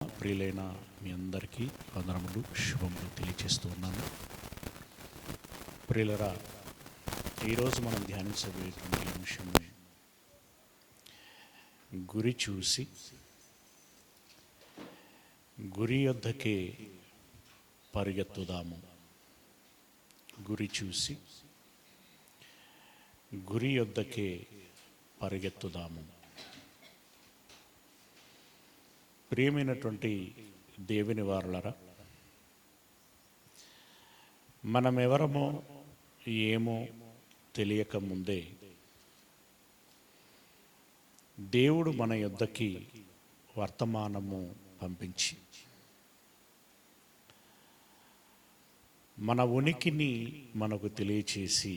ప్రియులైన మీ అందరికీ వందనములు, శుభములు తెలియజేస్తూ ఉన్నాను. ప్రియులరా, ఈరోజు మనం ధ్యానించబోయేటువంటి అంశము గురి చూసి గురి యొద్దకే పరిగెత్తుదాము. గురి చూసి గురి యొద్దకే పరిగెత్తుదాము. ప్రియమైనటువంటి దేవుని వారలరా, మనమెవరమో ఏమో తెలియక ముందే దేవుడు మన యొద్దకి వర్తమానము పంపించి మన ఉనికిని మనకు తెలియచేసి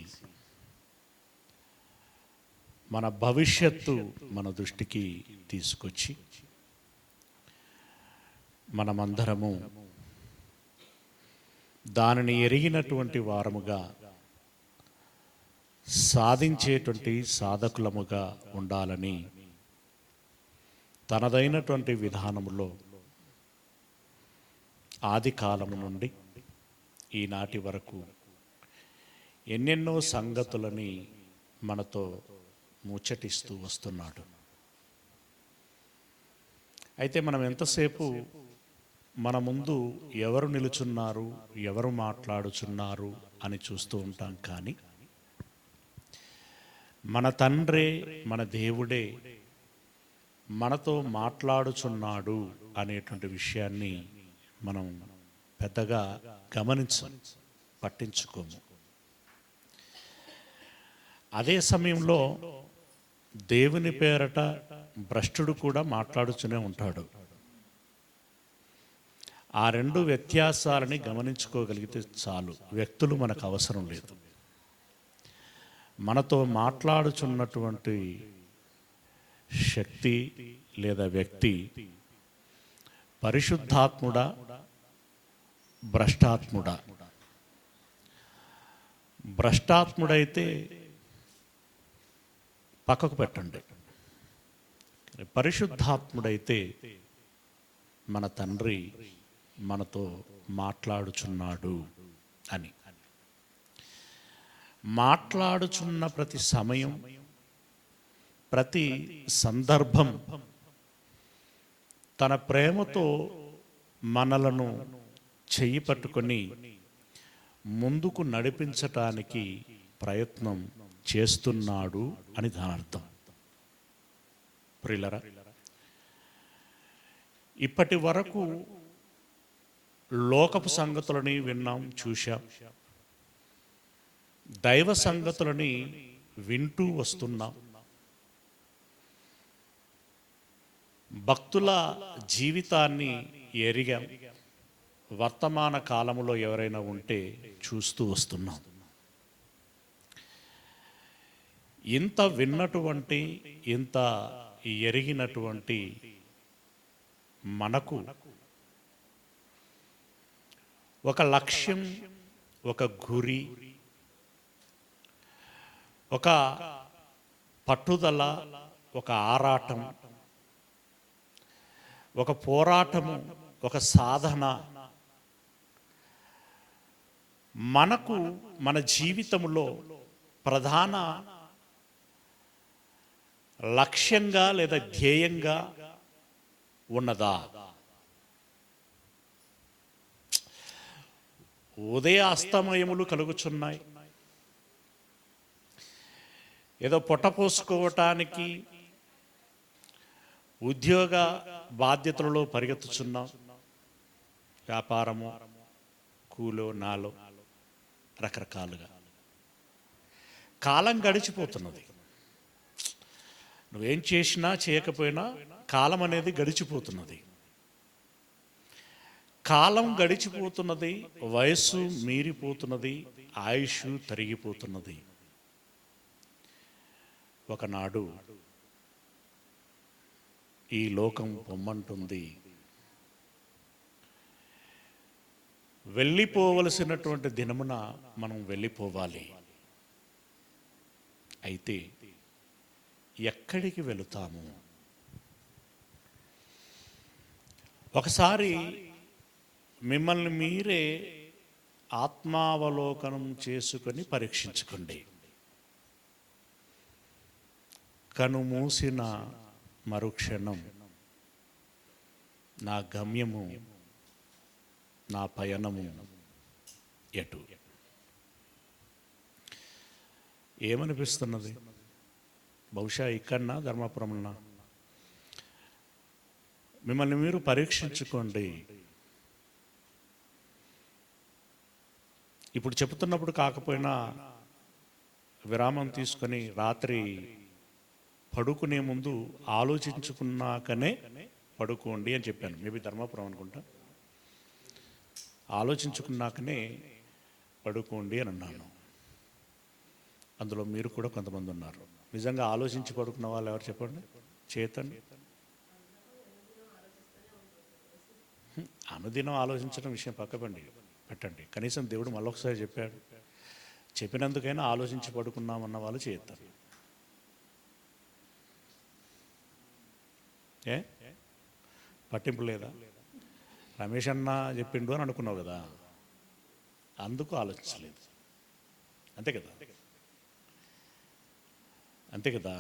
మన భవిష్యత్తు మన దృష్టికి తీసుకొచ్చి మనమందరము దానిని ఎరిగినటువంటి వారముగా సాధించేటువంటి సాధకులముగా ఉండాలని తనదైనటువంటి విధానములో ఆది కాలము నుండి ఈనాటి వరకు ఎన్నెన్నో సంగతులని మనతో ముచ్చటిస్తూ వస్తున్నాడు. అయితే మనం ఎంతసేపు మన ముందు ఎవరు నిలుచున్నారు, ఎవరు మాట్లాడుచున్నారు అని చూస్తూ ఉంటాం. కానీ మన తండ్రే, మన దేవుడే మనతో మాట్లాడుచున్నాడు అనేటువంటి విషయాన్ని మనం పెద్దగా పట్టించుకోము. అదే సమయంలో దేవుని పేరట భ్రష్టుడు కూడా మాట్లాడుతూనే ఉంటాడు. ఆ రెండు వ్యత్యాసాలని గమనించుకోగలిగితే చాలు. వ్యక్తులు మనకు అవసరం లేదు. మనతో మాట్లాడుచున్నటువంటి శక్తి లేదా వ్యక్తి పరిశుద్ధాత్ముడా, భ్రష్టాత్ముడా? భ్రష్టాత్ముడైతే పక్కకు పెట్టండి. పరిశుద్ధాత్ముడైతే మన తండ్రి మనతో మాట్లాడుచున్నాడు అని. మాట్లాడుచున్న ప్రతి సమయం, ప్రతి సందర్భం తన ప్రేమతో మనలను చెయ్యి పట్టుకొని ముందుకు నడిపించటానికి ప్రయత్నం చేస్తున్నాడు అని దాని అర్థం. ప్రియులరా, ఇప్పటి వరకు లోకపు సంగతులని విన్నాం, చూశాం. దైవ సంగతులని వింటూ వస్తున్నాం. భక్తుల జీవితాన్ని ఎరిగాం. వర్తమాన కాలంలో ఎవరైనా ఉంటే చూస్తూ వస్తున్నాం. ఇంత విన్నటువంటి, ఇంత ఎరిగినటువంటి మనకు ఒక లక్ష్యం, ఒక గురి, ఒక పట్టుదల, ఒక ఆరాటం, ఒక పోరాటము, ఒక సాధన మనకు మన జీవితంలో ప్రధాన లక్ష్యంగా లేదా ధ్యేయంగా ఉన్నదా? ఉదయ అస్తమయములు కలుగుచున్నాయి. ఏదో పొట్ట పోసుకోవటానికి ఉద్యోగ బాధ్యతలలో పరిగెత్తుచున్నాం. వ్యాపారము, కూలో నాలో రకరకాలుగా కాలం గడిచిపోతున్నది. నువ్వేం చేసినా చేయకపోయినా కాలం అనేది గడిచిపోతున్నది. కాలం గడిచిపోతున్నది, వయస్సు మీరిపోతున్నది, ఆయుష్ తరిగిపోతున్నది. ఒకనాడు ఈ లోకం పొమ్మంటుంది. వెళ్ళిపోవలసినటువంటి దినమున మనం వెళ్ళిపోవాలి. అయితే ఎక్కడికి వెళుతాము? ఒకసారి మిమ్మల్ని మీరే ఆత్మావలోకనం చేసుకొని పరీక్షించుకోండి. కనుమూసిన మరుక్షణం నా గమ్యము, నా పయనము ఎటు? ఏమనిపిస్తున్నది? బహుశా ఇక్కడనా, ధర్మపురంనా? మిమ్మల్ని మీరు పరీక్షించుకోండి. ఇప్పుడు చెప్తున్నప్పుడు కాకపోయినా విరామం తీసుకొని రాత్రి పడుకునే ముందు ఆలోచించుకున్నాకనే పడుకోండి అని చెప్పాను. మేబీ ధర్మపురం అనుకుంటా. ఆలోచించుకున్నాకనే పడుకోండి అని అన్నాను. అందులో మీరు కూడా కొంతమంది ఉన్నారు. నిజంగా ఆలోచించి పడుకున్న వాళ్ళు ఎవరు చెప్పండి? చేతండి. అనుదినం ఆలోచించడం విషయం పెట్టండి. కనీసం దేవుడు మళ్ళొకసారి చెప్పాడు. చెప్పినందుకైనా ఆలోచించి పడుకున్నామన్న వాళ్ళు చేస్తారు. పట్టింపు లేదా? రమేష్ అన్న చెప్పిండు అని అనుకున్నావు కదా, అందుకు ఆలోచించలేదు. అంతే కదా.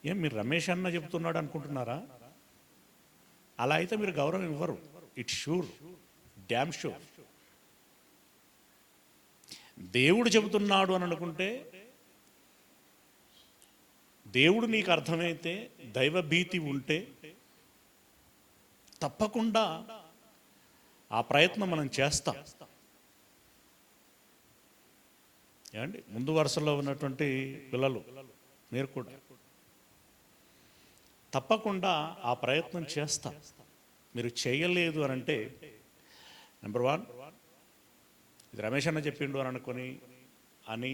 ఏం మీరు రమేష్ అన్న చెప్తున్నాడు అనుకుంటున్నారా? అలా అయితే మీరు గౌరవం ఇవ్వరు. It's sure, damn sure. దేవుడు చెబుతున్నాడు అని అనుకుంటే, దేవుడు నీకు అర్థమైతే, దైవభీతి ఉంటే తప్పకుండా ఆ ప్రయత్నం మనం చేస్తాం. ఏమండి, ముందు వరుసలో ఉన్నటువంటి పిల్లలు మీరు కూడా తప్పకుండా ఆ ప్రయత్నం చేస్తాం. మీరు చేయలేదు అని అంటే, నెంబర్ 1, ఇది రమేష్ అన్న చెప్పిండు అని అనుకొని అని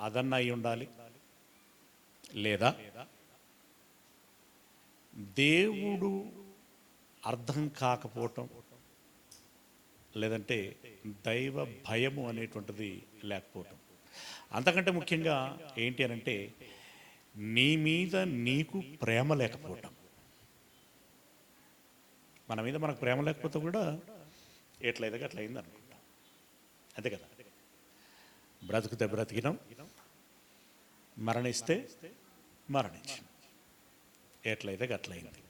అదన్న అయి ఉండాలి, లేదా దేవుడు అర్థం కాకపోవటం, లేదంటే దైవ భయము అనేటువంటిది లేకపోవటం. అంతకంటే ముఖ్యంగా ఏంటి అని అంటే, నీ మీద నీకు ప్రేమ లేకపోవటం. మన మీద మనకు ప్రేమ లేకపోతే కూడా ఎట్లయితే అట్లా అయింది అనుకుంటా. అంతే కదా. బ్రతుకుతే బ్రతికినాం, మరణిస్తే మరణించాం, ఎట్లయితే అట్లయింది.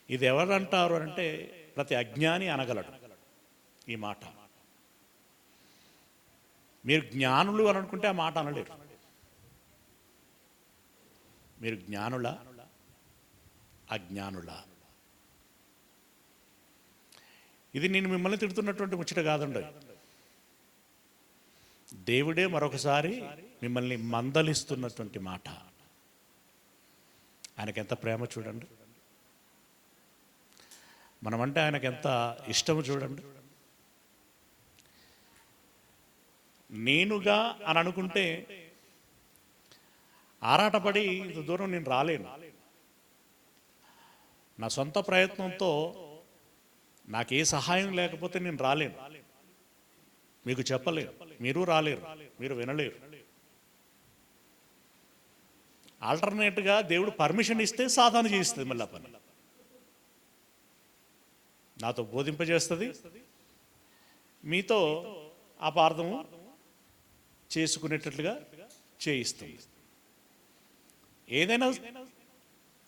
ఇది ఎవరు అంటారు అంటే, ప్రతి అజ్ఞాని అనగలడు ఈ మాట. మీరు జ్ఞానులు అని అనుకుంటే ఆ మాట అనలేరు. మీరు జ్ఞానులా అజ్ఞానులా? ఇది నేను మిమ్మల్ని తిడుతున్నటువంటి ముచ్చట కాదండి. దేవుడే మరొకసారి మిమ్మల్ని మందలిస్తున్నటువంటి మాట. ఆయనకెంత ప్రేమ చూడండి, మనమంటే ఆయనకు ఎంత ఇష్టము చూడండి. నేనుగా అని అనుకుంటే ఆరాటపడి ఇంత దూరం నేను రాలేను. నా సొంత ప్రయత్నంతో నాకే సహాయం లేకపోతే నేను రాలేను, మీకు చెప్పలేను, మీరు రాలేరు, మీరు వినలేరు. ఆల్టర్నేట్గా దేవుడు పర్మిషన్ ఇస్తే సాధన చేయిస్తుంది, మళ్ళీ పని నాతో బోధింపజేస్తుంది, మీతో అపార్థము చేసుకునేటట్లుగా చేయిస్తుంది. ఏదైనా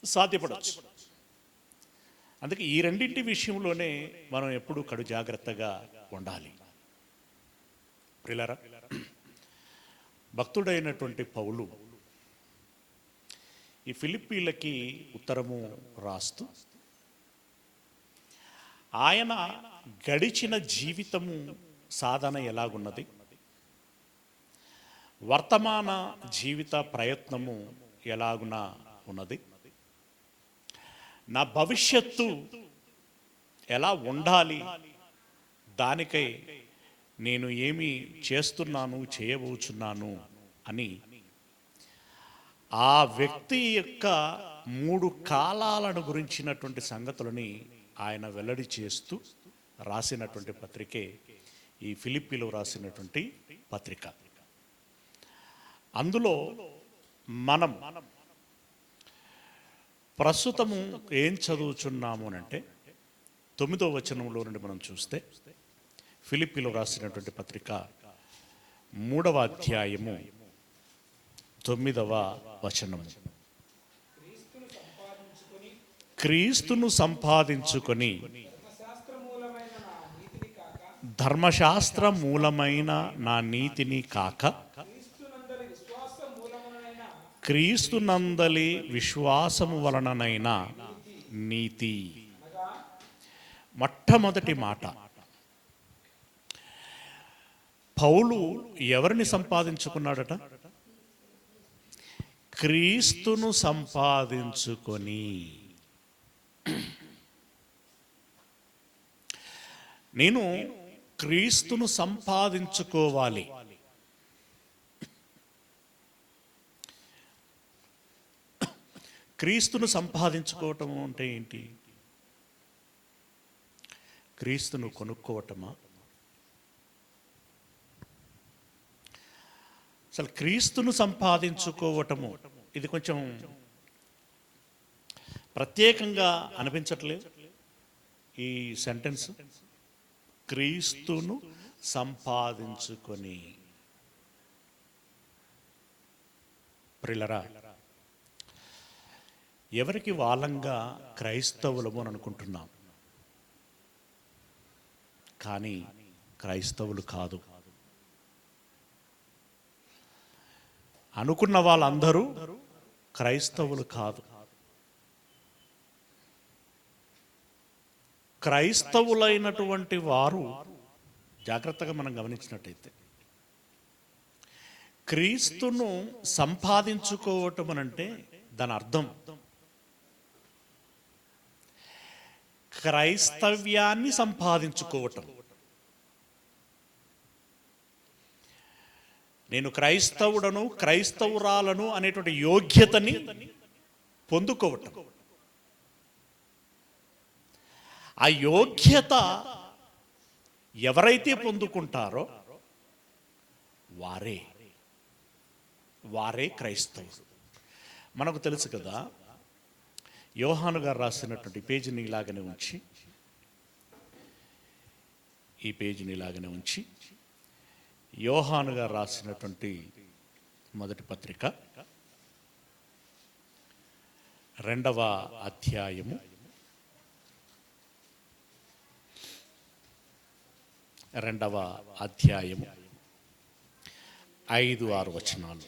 సాధ్యపడవచ్చు. అందుకే ఈ రెండింటి విషయంలోనే మనం ఎప్పుడూ కడు జాగ్రత్తగా ఉండాలి. ప్రియులారా, భక్తుడైనటువంటి పౌలు ఈ ఫిలిప్పీలకి ఉత్తరము రాస్తూ ఆయన గడిచిన జీవితము సాధన ఎలాగున్నది, వర్తమాన జీవిత ప్రయత్నము ఎలాగున ఉన్నది, నా భవిష్యత్తు ఎలా ఉండాలి, దానికై నేను ఏమి చేస్తున్నాను, చేయబోచున్నాను అని ఆ వ్యక్తి యొక్క 3 కాలాలను గురించినటువంటి సంగతులని ఆయన వెల్లడి చేస్తూ రాసినటువంటి పత్రికే ఈ ఫిలిప్పీలో రాసినటువంటి పత్రిక. అందులో మనం ప్రస్తుతము ఏం చదువుచున్నాము అంటే, 9వ వచనంలో నుండి మనం చూస్తే, ఫిలిప్పీలో రాసినటువంటి పత్రిక 3వ అధ్యాయము 9వ వచనము. క్రీస్తును సంపాదించుకొని ధర్మశాస్త్ర మూలమైన నా నీతిని కాక క్రీస్తునందలి విశ్వాసము వలననైనా నీతి. మొట్టమొదటి మాట, పౌలు ఎవరిని సంపాదించుకున్నాడట? క్రీస్తును సంపాదించుకొని. నేను క్రీస్తును సంపాదించుకోవాలి. క్రీస్తును సంపాదించుకోవటం అంటే ఏంటి? క్రీస్తును కొనుక్కోవటమా? అసలు క్రీస్తును సంపాదించుకోవటము ఇది కొంచెం ప్రత్యేకంగా అనిపించట్లేదు ఈ సెంటెన్స్. క్రీస్తును సంపాదించుకొని. ప్రియులరా, ఎవరికి వాళ్ళంగా క్రైస్తవులము అని అనుకుంటున్నాం, కానీ క్రైస్తవులు కాదు. అనుకున్న వాళ్ళందరూ క్రైస్తవులు కాదు. క్రైస్తవులైనటువంటి వారు జాగ్రత్తగా మనం గమనించినట్టయితే, క్రీస్తును సంపాదించుకోవటం అనంటే దాని అర్థం క్రైస్తవ్యాన్ని సంపాదించుకోవటం. నేను క్రైస్తవుడను, క్రైస్తవురాలను అనేటువంటి యోగ్యతని పొందుకోవటం. ఆ యోగ్యత ఎవరైతే పొందుకుంటారో వారే క్రైస్తవులు. మనకు తెలుసు కదా, యోహాను గారు రాసినటువంటి పేజీని ఇలాగనే ఉంచి యోహాను గారు రాసినటువంటి మొదటి పత్రిక 2వ అధ్యాయము 5-6 వచనాలు.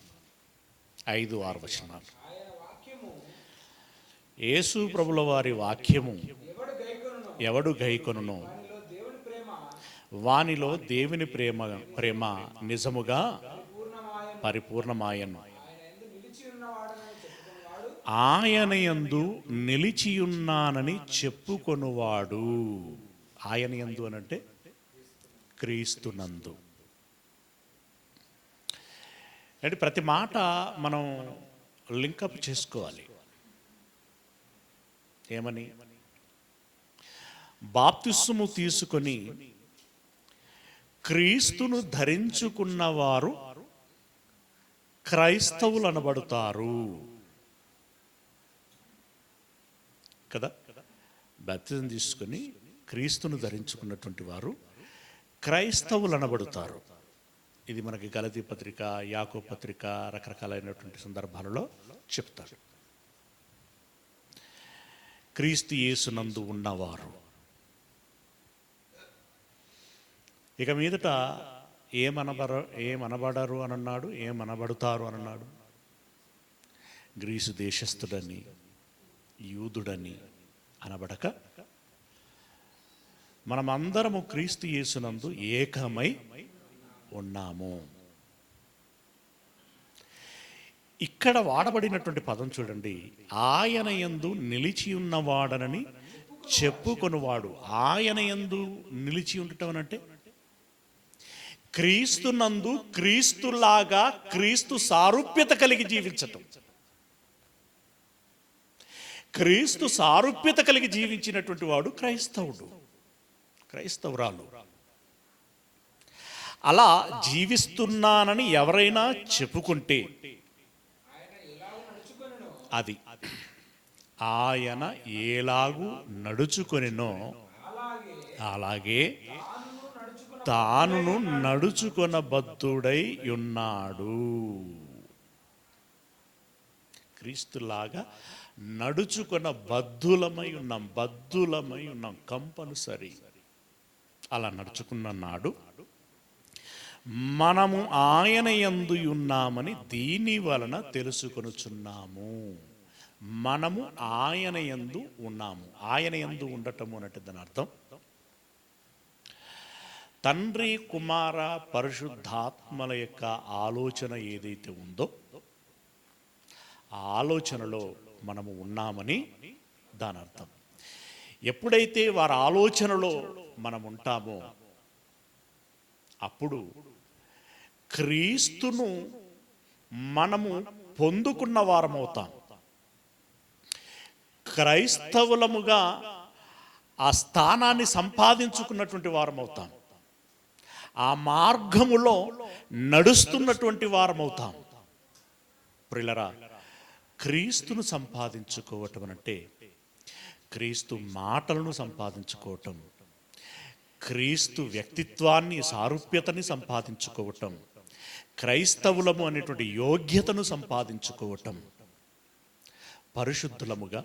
యేసు ప్రభుల వారి వాక్యము ఎవడు గైకొనునో వానిలో దేవుని ప్రేమ నిజముగా పరిపూర్ణమాయను. ఆయన యందు నిలిచియున్నానని చెప్పుకొనువాడు. ఆయన యందు అనంటే క్రీస్తునందు. అంటే ప్రతి మాట మనం లింకప్ చేసుకోవాలి. ఏమని? బాప్తిస్మము తీసుకొని క్రీస్తును ధరించుకున్నవారు క్రైస్తవులు అనబడతారు కదా. బాప్తిజం తీసుకొని క్రీస్తును ధరించుకున్నటువంటి వారు క్రైస్తవులు అనబడతారు. ఇది మనకి గలతీ పత్రిక, యాకోబు పత్రిక రకరకాలైనటువంటి సందర్భాలలో చెప్తారు. క్రీస్తు యేసునందు ఉన్నవారు. ఇక మీదట ఏమనబడరు అని అన్నాడు, ఏమనబడతారు అని అన్నాడు. గ్రీసు దేశస్థుడని, యూదుడని అనబడక మనమందరము క్రీస్తు యేసునందు ఏకమై ఉన్నాము. ఇక్కడ వాడబడినటువంటి పదం చూడండి. ఆయన యందు నిలిచి ఉన్నవాడనని చెప్పుకొనువాడు. ఆయన యందు నిలిచి ఉండటం అంటే క్రీస్తునందు క్రీస్తులాగా క్రీస్తు సారూప్యత కలిగి జీవించటం. క్రీస్తు సారూప్యత కలిగి జీవించినటువంటి వాడు క్రైస్తవుడు, క్రైస్తవురాలు. అలా జీవిస్తున్నానని ఎవరైనా చెప్పుకుంటే అది ఆయన ఎలాగూ నడుచుకొనినో అలాగే తానును నడుచుకొన బద్ధుడై ఉన్నాడు. క్రీస్తులాగా నడుచుకొన బద్ధులమై ఉన్నాం కంపల్సరీ. అలా నడుచుకున్న నాడు మనము ఆయన యందు ఉన్నామని దీని వలన తెలుసుకొనుచున్నాము. మనము ఆయన యందు ఉన్నాము. ఆయన యందు ఉండటము అంటే దాని అర్థం తండ్రి, కుమార, పరిశుద్ధాత్మల యొక్క ఆలోచన ఏదైతే ఉందో ఆ ఆలోచనలో మనము ఉన్నామని దాని అర్థం. ఎప్పుడైతే వారి ఆలోచనలో మనం ఉంటామో అప్పుడు క్రీస్తును మనము పొందుకున్న వారమవుతాం. క్రైస్తవులముగా ఆ స్థానాన్ని సంపాదించుకున్నటువంటి వారమవుతాం. ఆ మార్గములో నడుస్తున్నటువంటి వారమవుతాం. ప్రియులరా, క్రీస్తును సంపాదించుకోవటం అంటే క్రీస్తు మాటలను సంపాదించుకోవటం, క్రీస్తు వ్యక్తిత్వాన్ని, సారూప్యతని సంపాదించుకోవటం, క్రైస్తవులము అనేటువంటి యోగ్యతను సంపాదించుకోవటం, పరిశుద్ధులముగా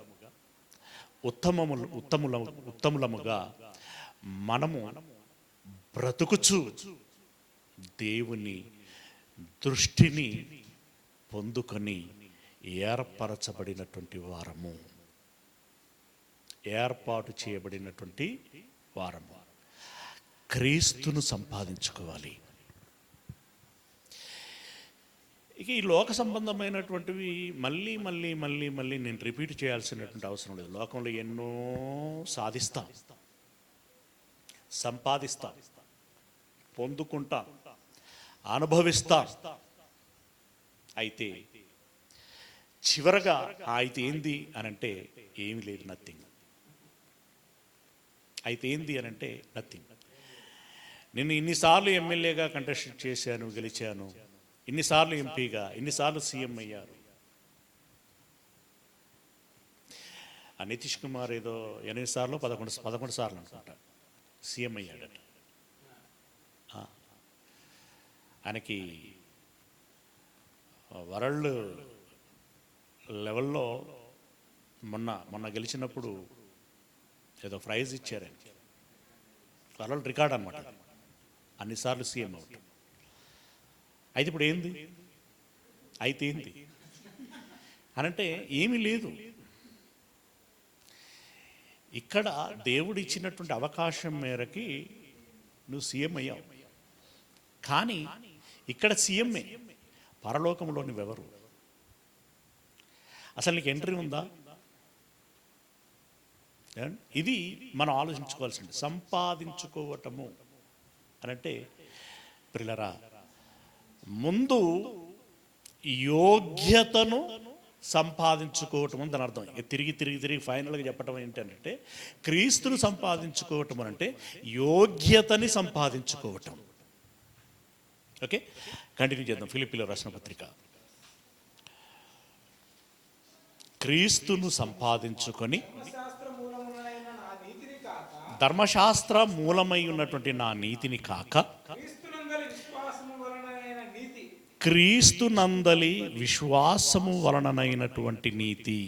ఉత్తములముగా మనము బ్రతుకుచు దేవుని దృష్టిని పొందుకొని ఏర్పరచబడినటువంటి వారము, ఏర్పాటు చేయబడినటువంటి వారము. క్రీస్తును సంపాదించుకోవాలి. ఇక ఈ లోక సంబంధమైనటువంటివి మళ్ళీ మళ్ళీ మళ్ళీ మళ్ళీ నేను రిపీట్ చేయాల్సినటువంటి అవసరం లేదు. లోకంలో ఎన్నో సాధిస్తాం, సంపాదిస్తాం, పొందుకుంటాం, అనుభవిస్తాం. అయితే చివరగా అయితే ఏంది అనంటే ఏమీ లేదు, నథింగ్. అయితే ఏంది అనంటే నథింగ్. నేను ఇన్నిసార్లు ఎమ్మెల్యేగా కంటెస్ట్ చేశాను, గెలిచాను, ఇన్నిసార్లు ఎంపీగా, ఇన్నిసార్లు సీఎం అయ్యారు. ఆ నితీష్ కుమార్ ఏదో 8 సార్లు 11 సార్లు అనుకుంటా సీఎం అయ్యాడట. ఆయనకి వరల్డ్ లెవెల్లో మొన్న గెలిచినప్పుడు ఏదో ప్రైజ్ ఇచ్చారు. ఆయనకి వరల్డ్ రికార్డ్ అనమాట, అన్నిసార్లు సీఎం అవటం. అయితే ఇప్పుడు ఏంది, అయితే ఏంది అనంటే ఏమీ లేదు. ఇక్కడ దేవుడు ఇచ్చినటువంటి అవకాశం మేరకి నువ్వు సీఎం అయ్యావు. కానీ ఇక్కడ సీఎంఏ, పరలోకంలో నువ్వెవరు? అసలు నీకు ఎంట్రీ ఉందా? ఇది మనం ఆలోచించుకోవాల్సింది. సంపాదించుకోవటము అనంటే ప్రియులరా, ముందు యోగ్యతను సంపాదించుకోవటం అని దాని అర్థం. తిరిగి ఫైనల్గా చెప్పటం ఏంటంటే క్రీస్తును సంపాదించుకోవటం అంటే యోగ్యతని సంపాదించుకోవటం. ఓకే, కంటిన్యూ చేద్దాం. ఫిలిప్పీయులకు రాసిన పత్రిక. క్రీస్తును సంపాదించుకొని ధర్మశాస్త్ర మూలమై ఉన్నటువంటి నా నీతిని కాక క్రీస్తునందలి విశ్వాసము వలననైనటువంటి నీతి.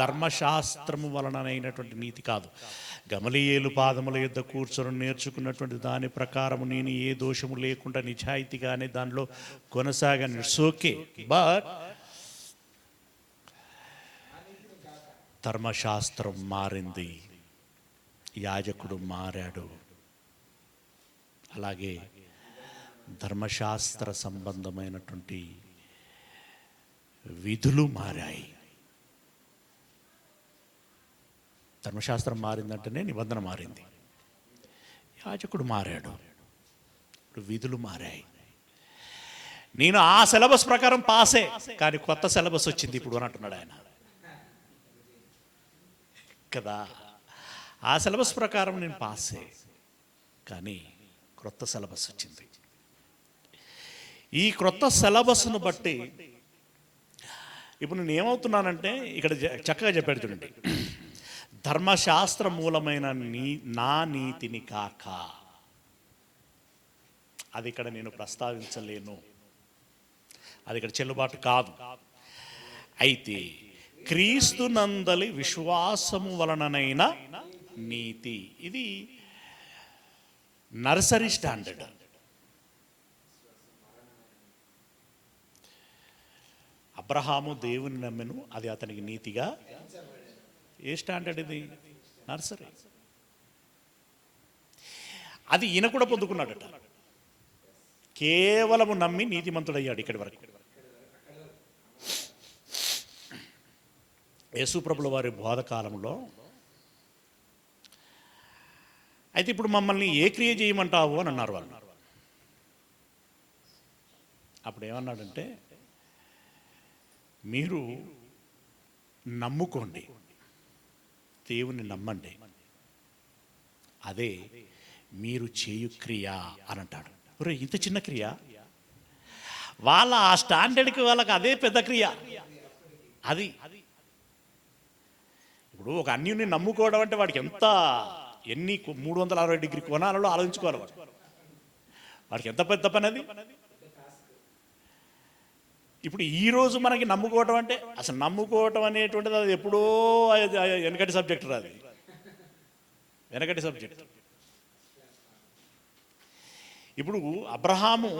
ధర్మశాస్త్రము వలననైనటువంటి నీతి కాదు. గమలీయేలు పాదముల యొద్ద కూర్చొని నేర్చుకున్నటువంటి దాని ప్రకారము నేను ఏ దోషము లేకుండా నిజాయితీగానే దానిలో కొనసాగాను. It's okay. బట్ ధర్మశాస్త్రం మారింది, యాజకుడు మారాడు. అలాగే ధర్మశాస్త్ర సంబంధమైనటువంటి విధులు మారాయి. ధర్మశాస్త్రం మారిందంటేనే నిబంధన మారింది. యాజకుడు మారాడు, ఇప్పుడు విధులు మారాయి. నేను ఆ సిలబస్ ప్రకారం పాసే, కానీ కొత్త సిలబస్ వచ్చింది ఇప్పుడు అని అంటున్నాడు ఆయన కదా. ఆ సిలబస్ ప్రకారం నేను పాసే, కానీ క్రొత్త సిలబస్ వచ్చింది. ఈ క్రొత్త సిలబస్ను బట్టి ఇప్పుడు నేను ఏమవుతున్నానంటే ఇక్కడ చక్కగా చెప్పాడు చూడండి. ధర్మశాస్త్ర మూలమైన నా నీతిని కాక. అది ఇక్కడ నేను ప్రస్తావించలేను, అది ఇక్కడ చెల్లుబాటు కాదు. అయితే క్రీస్తునందలి విశ్వాసము వలననైన నీతి, ఇది నర్సరీ స్టాండర్డ్. అబ్రహాము దేవుని నమ్మెను, అది అతనికి నీతిగా. ఏ స్టాండర్డ్ ఇది? నర్సరీ. అది ఈయన కూడా పొందుకున్నాడట. కేవలము నమ్మి నీతిమంతుడయ్యాడు ఇక్కడి వరకు. యేసుప్రభుల వారి బోధకాలంలో అయితే ఇప్పుడు మమ్మల్ని ఏ క్రియ చేయమంటావు అని అన్నారు వాళ్ళు. అప్పుడు ఏమన్నాడంటే, మీరు నమ్ముకోండి, దేవుని నమ్మండి, అదే మీరు చేయు క్రియ అని అంటాడు. ఇంత చిన్న క్రియ, వాళ్ళ ఆ స్టాండర్డ్కి వాళ్ళకి అదే పెద్ద క్రియ. అది ఇప్పుడు ఒక అన్యుని నమ్ముకోవడం అంటే వాడికి ఎంత, ఎన్ని 360 డిగ్రీ కోణాలలో ఆలోచించుకోవాలి వాడికి ఎంత పెద్ద పని అది. ఇప్పుడు ఈరోజు మనకి నమ్ముకోవటం అంటే, అసలు నమ్ముకోవటం అనేటువంటిది అది ఎప్పుడో వెనకటి సబ్జెక్ట్ రాదు, వెనకటి సబ్జెక్ట్. ఇప్పుడు అబ్రహాము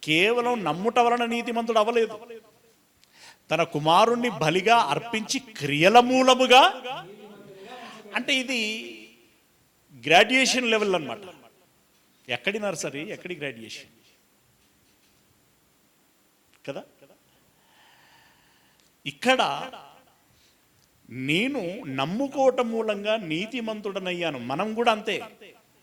కేవలం నమ్ముట వలన నీతిమంతుడు అవ్వలేదు, తన కుమారుణ్ణి బలిగా అర్పించి క్రియల మూలముగా. అంటే ఇది గ్రాడ్యుయేషన్ లెవెల్ అన్నమాట. ఎక్కడి నర్సరీ, ఎక్కడి గ్రాడ్యుయేషన్ కదా. ఇక్కడ నేను నమ్ముకోవటం మూలంగా నీతిమంతుడనయ్యాను. మనం కూడా అంతే.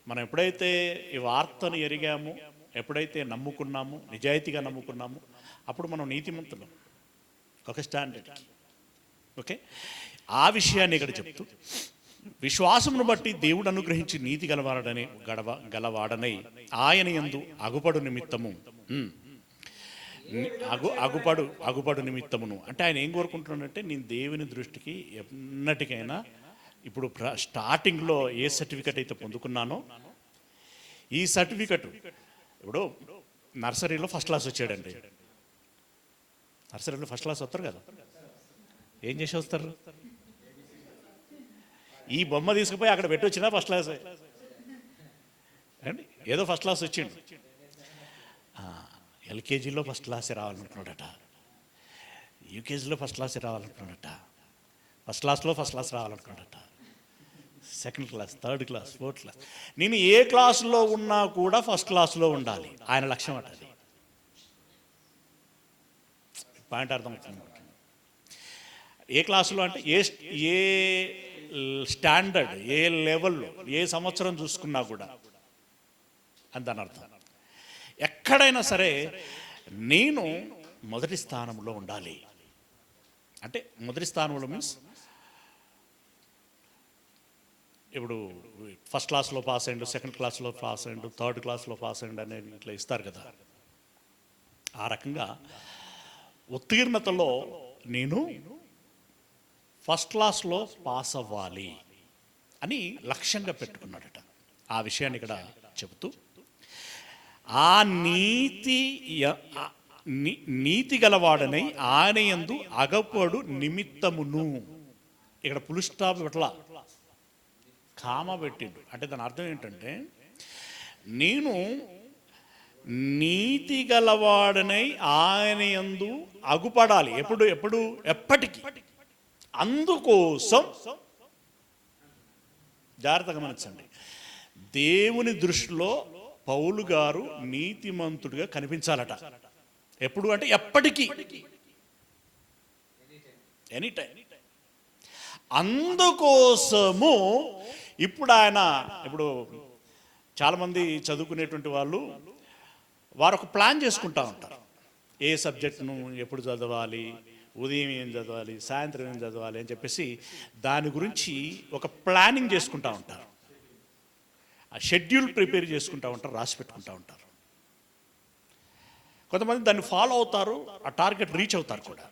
మనం ఎప్పుడైతే ఈ వార్తను ఎరిగామో, ఎప్పుడైతే నమ్ముకున్నామో, నిజాయితీగా నమ్ముకున్నామో, అప్పుడు మనం నీతిమంతులం ఒక స్టాండర్డ్. ఓకే, ఆ విషయాన్ని ఇక్కడ చెప్తూ, విశ్వాసమును బట్టి దేవుడు అనుగ్రహించి నీతి గలవాడనై ఆయన యందు అగుపడు నిమిత్తము అగుపడు నిమిత్తమును. అంటే ఆయన ఏం కోరుకుంటున్నాడంటే, నేను దేవుని దృష్టికి ఎన్నటికైనా, ఇప్పుడు స్టార్టింగ్లో ఏ సర్టిఫికెట్ అయితే పొందుకున్నానో, ఈ సర్టిఫికెట్ ఇప్పుడు నర్సరీలో ఫస్ట్ క్లాస్ వచ్చాడండి. నర్సరీలో ఫస్ట్ క్లాస్ వస్తారు కదా, ఏం చేసి వస్తారు? ఈ బొమ్మ తీసుకుపోయి అక్కడ పెట్టి వచ్చినా ఫస్ట్ క్లాస్ అండి. ఏదో ఫస్ట్ క్లాస్ వచ్చిండు, ఎల్కేజీలో ఫస్ట్ క్లాసే రావాలనుకున్నాడట, యూకేజీలో ఫస్ట్ క్లాసే రావాలనుకున్నాడట, ఫస్ట్ క్లాస్లో ఫస్ట్ క్లాస్ రావాలనుకున్నాడట, second class, third class, fourth class. నేను ఏ క్లాసులో ఉన్నా కూడా ఫస్ట్ క్లాస్లో ఉండాలి, ఆయన లక్ష్యం అట. అది పాయింట్ అర్థమవుతుంది. ఏ క్లాసులో అంటే ఏ స్టాండర్డ్, ఏ లెవెల్లో, ఏ సంవత్సరం చూసుకున్నా కూడా అని దాని అర్థం. ఎక్కడైనా సరే నేను మొదటి స్థానంలో ఉండాలి. అంటే మొదటి స్థానంలో మీన్స్ ఇప్పుడు ఫస్ట్ క్లాస్లో పాస్ అయ్యిండు, సెకండ్ క్లాస్లో పాస్ అయ్యిండు, థర్డ్ క్లాస్లో పాస్ అయ్యిండు అనేది ఇట్లా ఇస్తారు కదా. ఆ రకంగా ఉత్తీర్ణతలో నేను ఫస్ట్ క్లాస్లో పాస్ అవ్వాలి అని లక్ష్యంగా పెట్టుకున్నాడట. ఆ విషయాన్ని ఇక్కడ చెబుతూ, ఆ నీతి గలవాడనై ఆయన యందు అగపడు నిమిత్తమును. ఇక్కడ పులి స్టాప్ ఇట్లా కామ పెట్టిండు. అంటే దాని అర్థం ఏంటంటే, నేను నీతి గలవాడనై ఆయన యందు అగుపడాలి. ఎప్పటికీ. అందుకోసం జాగ్రత్తగా గమనించండి, దేవుని దృష్టిలో పౌలు గారు నీతిమంతుడిగా కనిపించాలట. ఎప్పుడు అంటే ఎప్పటికీ, ఎనీ టైం. అందుకోసము ఇప్పుడు చాలామంది చదువుకునేటువంటి వాళ్ళు వారు ఒక ప్లాన్ చేసుకుంటూ ఉంటారు. ఏ సబ్జెక్టును ఎప్పుడు చదవాలి, ఉదయం ఏం చదవాలి, సాయంత్రం ఏం చదవాలి అని చెప్పేసి దాని గురించి ఒక ప్లానింగ్ చేసుకుంటూ ఉంటారు. ఆ షెడ్యూల్ ప్రిపేర్ చేసుకుంటూ ఉంటారు, రాసి పెట్టుకుంటూ ఉంటారు. కొంతమంది దాన్ని ఫాలో అవుతారు, ఆ టార్గెట్ రీచ్ అవుతారు కూడా.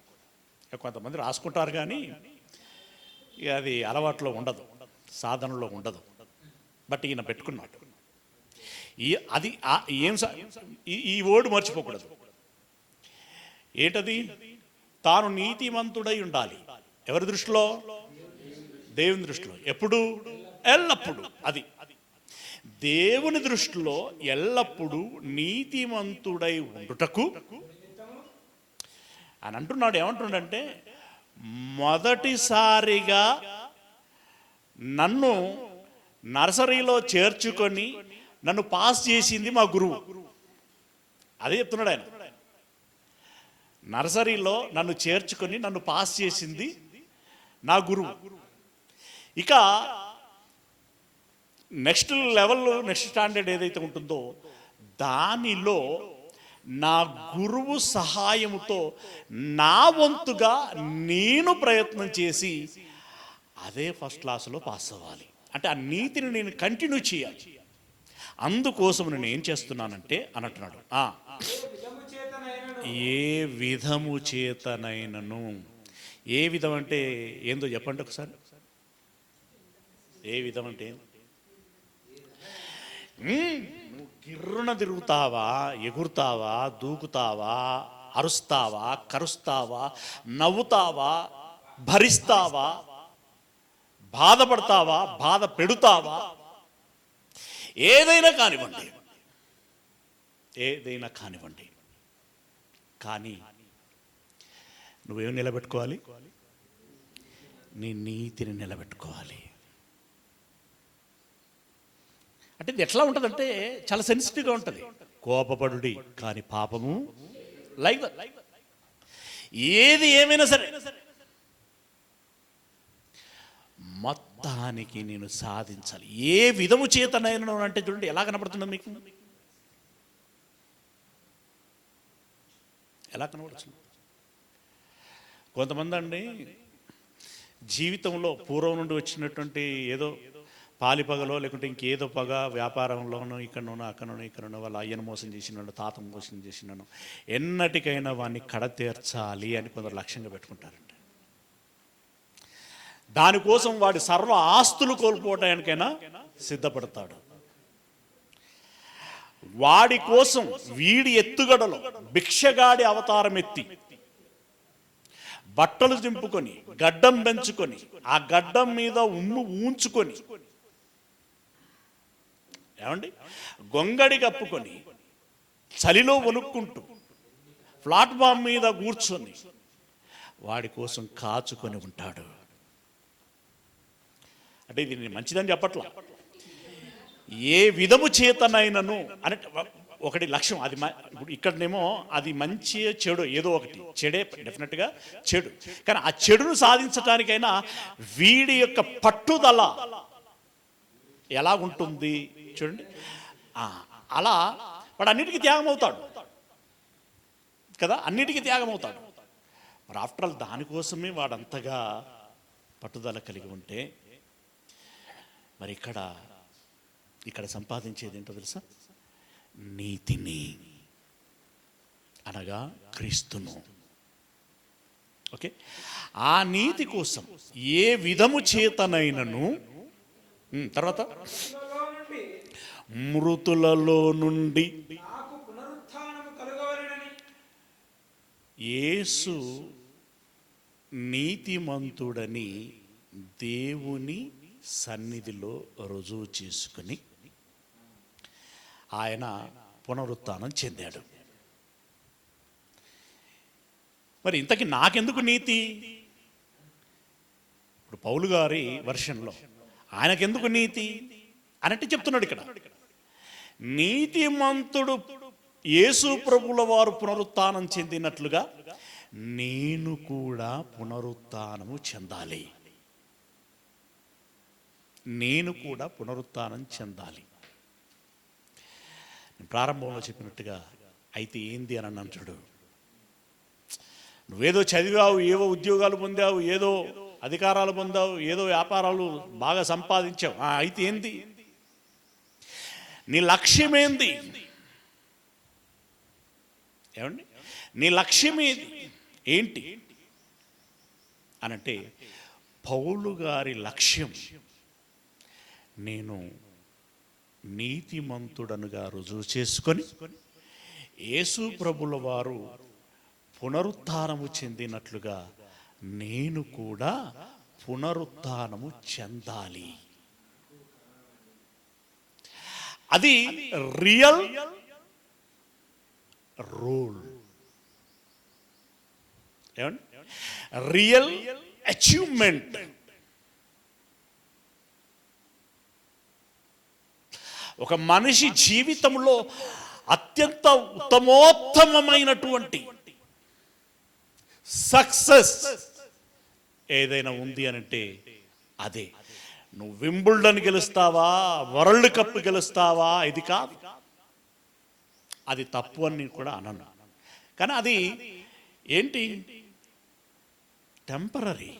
కొంతమంది రాసుకుంటారు కానీ అది అలవాట్లో ఉండదు. సాధనలో ఉండదు. బట్ ఈయన పెట్టుకున్నాడు. అది ఏం ఈ వర్డ్ మర్చిపోకూడదు. ఏంటది? తాను నీతిమంతుడై ఉండాలి. ఎవరి దృష్టిలో? దేవుని దృష్టిలో. ఎప్పుడు? ఎల్లప్పుడు. అది దేవుని దృష్టిలో ఎల్లప్పుడూ నీతిమంతుడై ఉండుటకు అని అంటున్నాడు. ఏమంటున్నాడంటే, మొదటిసారిగా నన్ను నర్సరీలో చేర్చుకొని నన్ను పాస్ చేసింది మా గురువు. అదే చెప్తున్నాడు ఆయన. నర్సరీలో నన్ను చేర్చుకొని నన్ను పాస్ చేసింది నా గురువు. ఇక నెక్స్ట్ లెవెల్, నెక్స్ట్ స్టాండర్డ్ ఏదైతే ఉంటుందో దానిలో నా గురువు సహాయముతో నా వంతుగా నేను ప్రయత్నం చేసి అదే ఫస్ట్ క్లాసులో పాస్ అవ్వాలి. అంటే ఆ నీతిని నేను కంటిన్యూ చేయాలి. అందుకోసం నేను ఏం చేస్తున్నానంటే అని అంటున్నాడు, ఏ విధము చేతనైనను. ఏ విధం అంటే ఏందో చెప్పండి ఒకసారి. ఏ విధం అంటే నువ్వు గిర్రున తిరుగుతావా, ఎగురుతావా, దూకుతావా, అరుస్తావా, కరుస్తావా, నవ్వుతావా, భరిస్తావా, బాధపడతావా, బాధ పెడుతావా, ఏదైనా కానివ్వండి, ఏదైనా కానివ్వండి. కానీ నువ్వేం నిలబెట్టుకోవాలి? నీ నీతిని నిలబెట్టుకోవాలి. అంటే ఇది ఎట్లా ఉంటుందంటే చాలా సెన్సిటివ్గా ఉంటుంది. కోపపడుడి కానీ పాపము లైక్ ఏది ఏమైనా సరే మొత్తానికి నేను సాధించాలి. ఏ విధము చేతనైనా అంటే చూడండి ఎలా కనపడుతుంది మీకు, ఎలా కనపడుతుంది. కొంతమంది అండి జీవితంలో పూర్వం నుండి వచ్చినటువంటి ఏదో పాలిపగలో లేకుంటే ఇంకేదో పగ, వ్యాపారంలోనూ ఇక్కడనో అక్కడనో ఇక్కడనో వాళ్ళ అయ్యను మోసం చేసినాను, తాతను మోసం చేసినాను, ఎన్నటికైనా వాడిని కడ తీర్చాలి అని కొందరు లక్ష్యంగా పెట్టుకుంటారండి. దానికోసం వాడి సర్వ ఆస్తులు కోల్పోవటానికైనా సిద్ధపడతాడు. వాడి కోసం వీడి ఎత్తుగడలో భిక్షగాడి అవతారం ఎత్తి బట్టలు దింపుకొని గడ్డం పెంచుకొని ఆ గడ్డం మీద ఉమ్ము ఊంచుకొని ఏమండి గొంగడి కప్పుకొని చలిలో వణుక్కుంటూ ప్లాట్ఫామ్ మీద కూర్చొని వాడి కోసం కాచుకొని ఉంటాడు. అంటే ఇది నేను మంచిదని చెప్పట్లా. ఏ విధము చేతనైనను అని ఒకటి లక్ష్యం. అది ఇప్పుడు ఇక్కడనేమో అది మంచి చెడు ఏదో ఒకటి, చెడే డెఫినెట్గా చెడు. కానీ ఆ చెడును సాధించటానికైనా వీడి యొక్క పట్టుదల ఎలా ఉంటుంది చూడండి. అలా వాడు అన్నిటికీ త్యాగం అవుతాడు కదా, అన్నిటికీ త్యాగం అవుతాడు. మరి ఆఫ్టర్ ఆల్ దానికోసమే వాడంతగా పట్టుదల కలిగి ఉంటే మరి ఇక్కడ సంపాదించేది ఏంటో తెలుసా? నీతిని, అనగా క్రీస్తును. ఓకే, ఆ నీతి కోసం ఏ విధము చేతనైనను, తర్వాత మృతులలో నుండి యేసు నీతిమంతుడని దేవుని సన్నిధిలో రుజువు చేసుకుని ఆయన పునరుత్థానం చెందాడు. మరి ఇంతకీ నాకెందుకు నీతి? ఇప్పుడు పౌలు గారి వర్షన్లో ఆయనకెందుకు నీతి అనంటే చెప్తున్నాడు ఇక్కడ, నీతిమంతుడు యేసు ప్రభుల వారు పునరుత్థానం చెందినట్లుగా నేను కూడా పునరుత్థానము చెందాలి. నేను కూడా పునరుత్థానం చెందాలి. ప్రారంభంలో చెప్పినట్టుగా అయితే ఏంది అని అంటాడు. నువ్వేదో చదివావు, ఏవో ఉద్యోగాలు పొందావు, ఏదో అధికారాలు పొందావు, ఏదో వ్యాపారాలు బాగా సంపాదించావు, అయితే ఏంది? నీ లక్ష్యం ఏంది? ఏమండి నీ లక్ష్యం ఏంటి అనంటే పౌలు గారి లక్ష్యం నేను నీతిమంతుడనుగా రుజువు చేసుకొని యేసు ప్రభుల వారు పునరుత్థానము చెందినట్లుగా నేను కూడా పునరుత్థానము చెందాలి. అది రియల్ రోల్, ఏమండి, రియల్ అచీవ్మెంట్. ఒక మనిషి జీవితంలో అత్యంత ఉత్తమోత్తమైనటువంటి సక్సెస్ ఏదైనా ఉంది అనంటే అదే. నువ్వు వింబుల్డన్ గెలుస్తావా, వరల్డ్ కప్ గెలుస్తావా, ఇది కాదు. అది తప్పు అని కూడా అనను, కానీ అది ఏంటి, టెంపరీ.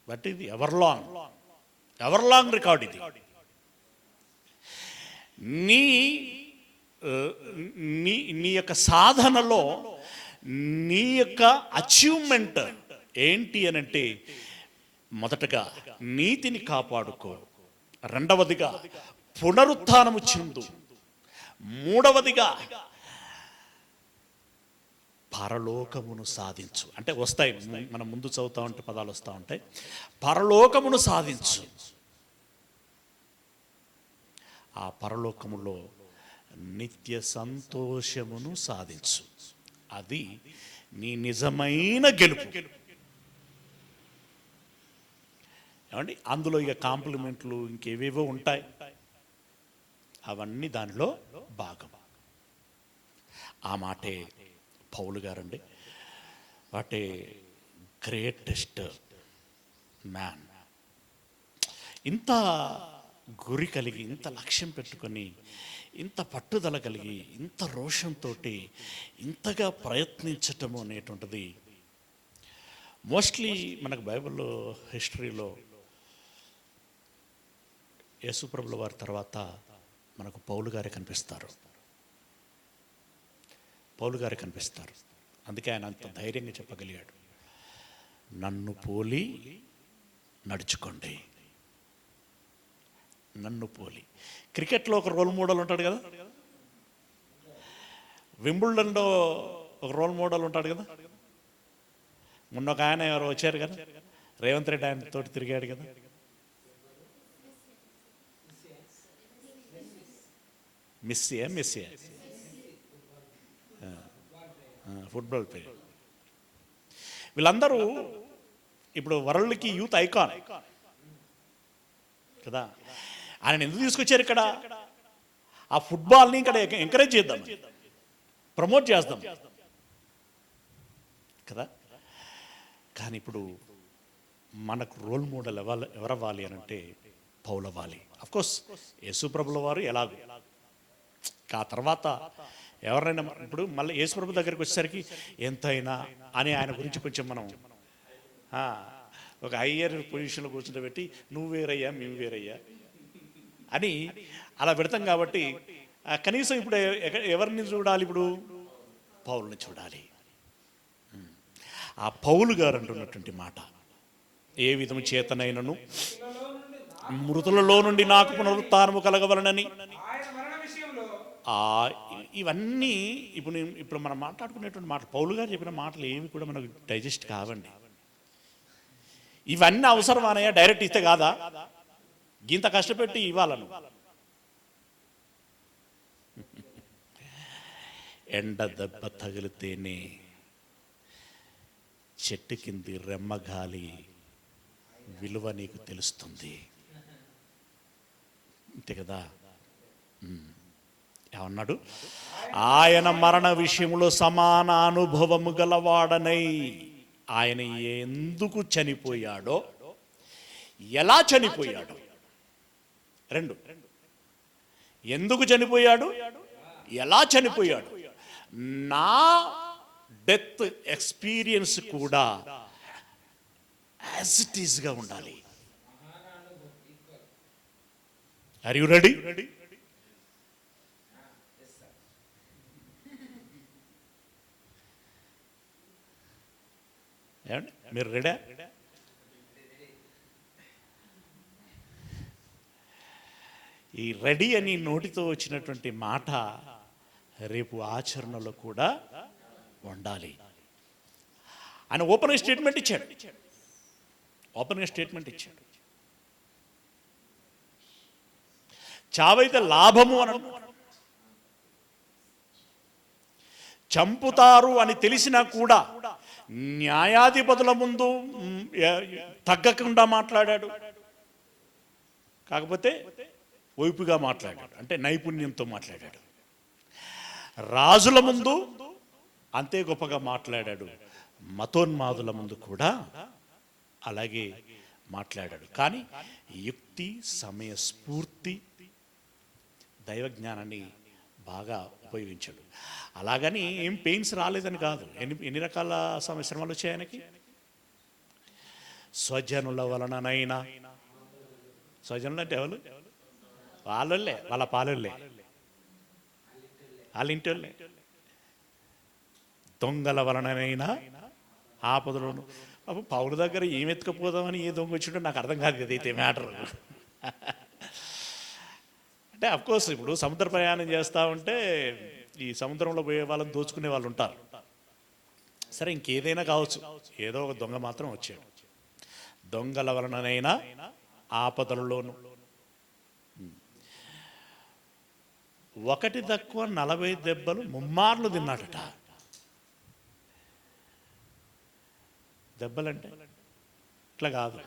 బట్ ఇది ఎవర్ లాంగ్ రికార్డ్. ఇది నీ నీ యొక్క సాధనలో నీ యొక్క అచీవ్మెంట్ ఏంటి అనంటే, మొదటగా నీతిని కాపాడుకో, రెండవదిగా పునరుత్థానము చెందు, మూడవదిగా పరలోకమును సాధించు. అంటే వస్తాయి, మనం ముందు చదువుతా ఉంటే పదాలు వస్తూ ఉంటాయి. పరలోకమును సాధించు. ఆ పరలోకములో నిత్య సంతోషమును సాధించు. అది నీ నిజమైన గెలుపు. ఏమండి, అందులో ఇక కాంప్లిమెంట్లు ఇంకేవేవో ఉంటాయి, అవన్నీ దానిలో భాగం. ఆ మాటే పౌలు గారండి, వాటే గ్రేటెస్ట్ మ్యాన్. ఇంత గురి కలిగి, ఇంత లక్ష్యం పెట్టుకొని, ఇంత పట్టుదల కలిగి, ఇంత రోషంతో ఇంతగా ప్రయత్నించటము అనేటువంటిది మోస్ట్లీ మనకు బైబిల్లో హిస్టరీలో యేసుప్రభుల వారి తర్వాత మనకు పౌలు గారే కనిపిస్తారు. అందుకే ఆయన అంత ధైర్యంగా చెప్పగలిగాడు, నన్ను పోలి నడుచుకోండి. నన్ను పోలి. క్రికెట్లో ఒక రోల్ మోడల్ ఉంటాడు కదా, వింబుల్డన్లో ఒక రోల్ మోడల్ ఉంటాడు కదా. మొన్న ఒక ఆయన ఎవరు వచ్చారు కదా, రేవంత్ రెడ్డి ఆయన తోటి తిరిగాడు కదా. Messi football player. వీళ్ళందరూ ఇప్పుడు వరల్డ్కి యూత్ ఐకాన్ కదా. ఆయన ఎందుకు తీసుకొచ్చారు ఇక్కడ? ఆ ఫుట్బాల్ని ఇక్కడ ఎంకరేజ్ చేద్దాం, ప్రమోట్ చేద్దాం కదా. కానీ ఇప్పుడు మనకు రోల్ మోడల్ ఎవరవ్వాలి అని అంటే పౌలు అవ్వాలి. అఫ్కోర్స్ యేసుప్రభుల వారు ఎలాగో, ఆ తర్వాత ఎవరైనా ఇప్పుడు మళ్ళీ యేసుప్రభు దగ్గరికి వచ్చేసరికి ఎంతైనా అని ఆయన గురించి కొంచెం మనం ఒక హయ్యర్ పొజిషన్లో కూర్చుంటే పెట్టి, నువ్వు వేరయ్యా మేము వేరయ్యా అని అలా పెడతాం. కాబట్టి కనీసం ఇప్పుడు ఎవరిని చూడాలి? ఇప్పుడు పౌలుని చూడాలి. ఆ పౌలు గారు అంటున్నటువంటి మాట, ఏ విధము చేతనైనను మృతులలో నుండి నాకు పునరుత్థానము కలగవలనని. ఇవన్నీ ఇప్పుడు మనం మాట్లాడుకునేటువంటి మాటలు, పౌలు గారు చెప్పిన మాటలు ఏమి కూడా మనకు డైజెస్ట్ కావండి. ఇవన్నీ అవసరమానయ్యా? డైరెక్ట్ ఇస్తే కాదా? ఇంత కష్టపెట్టి ఇవ్వాలను. ఎండ దెబ్బ తగిలితేనే చెట్టు కింది రెమ్మగాలి విలువ నీకు తెలుస్తుంది, అంతే కదా. ఏమన్నాడు? ఆయన మరణ విషయంలో సమాన అనుభవము గలవాడనై ఆయన ఎందుకు చనిపోయాడో, ఎలా చనిపోయాడో, రెండు, ఎందుకు చనిపోయాడు, ఎలా చనిపోయాడు, నా డెత్ ఎక్స్పీరియన్స్ కూడా యాజ్ ఇట్ ఈస్గా ఉండాలి. Are you ready? ఏమండి, మీరు రెడీ? ఈ రెడీ అని నోటితో వచ్చినటువంటి మాట రేపు ఆచరణలో కూడా ఉండాలి. ఆయన ఓపెన్గా స్టేట్మెంట్ ఇచ్చాడు. చావైతే లాభము అని చంపుతారు అని తెలిసినా కూడా న్యాయాధిపతుల ముందు తగ్గకుండా మాట్లాడాడు. కాకపోతే వైపుగా మాట్లాడాడు, అంటే నైపుణ్యంతో మాట్లాడాడు. రాజుల ముందు అంతే గొప్పగా మాట్లాడాడు, మతోన్మాదుల ముందు కూడా అలాగే మాట్లాడాడు. కానీ యుక్తి, సమయస్ఫూర్తి, దైవజ్ఞానాన్ని బాగా ఉపయోగించాడు. అలాగని ఏం పెయిన్స్ రాలేదని కాదు. ఎన్ని రకాల శ్రమలు వచ్చాయి ఆయనకి. స్వజనుల వలననైనా, స్వజనులు అంటే ఎవరు? వాళ్ళే, వాళ్ళ పాలొల్లే, వాళ్ళ ఇంటోళ్ళే. దొంగల వలననైనా ఆపదలోను. పౌరు దగ్గర ఏం ఎత్తుకపోదామని ఏ దొంగ వచ్చింటో నాకు అర్థం కాదు కదా అయితే మ్యాటర్. అంటే అఫ్కోర్స్ ఇప్పుడు సముద్ర ప్రయాణం చేస్తూ ఉంటే ఈ సముద్రంలో పోయే వాళ్ళని దోచుకునే వాళ్ళు ఉంటారు. సరే, ఇంకేదైనా కావచ్చు, ఏదో ఒక దొంగ మాత్రం వచ్చాడు. దొంగల వలననైనా ఆపదలలోను. ఒకటి తక్కువ 40 దెబ్బలు ముమ్మార్లు తిన్నాడట. దెబ్బలంటే ఇట్లా కాదు,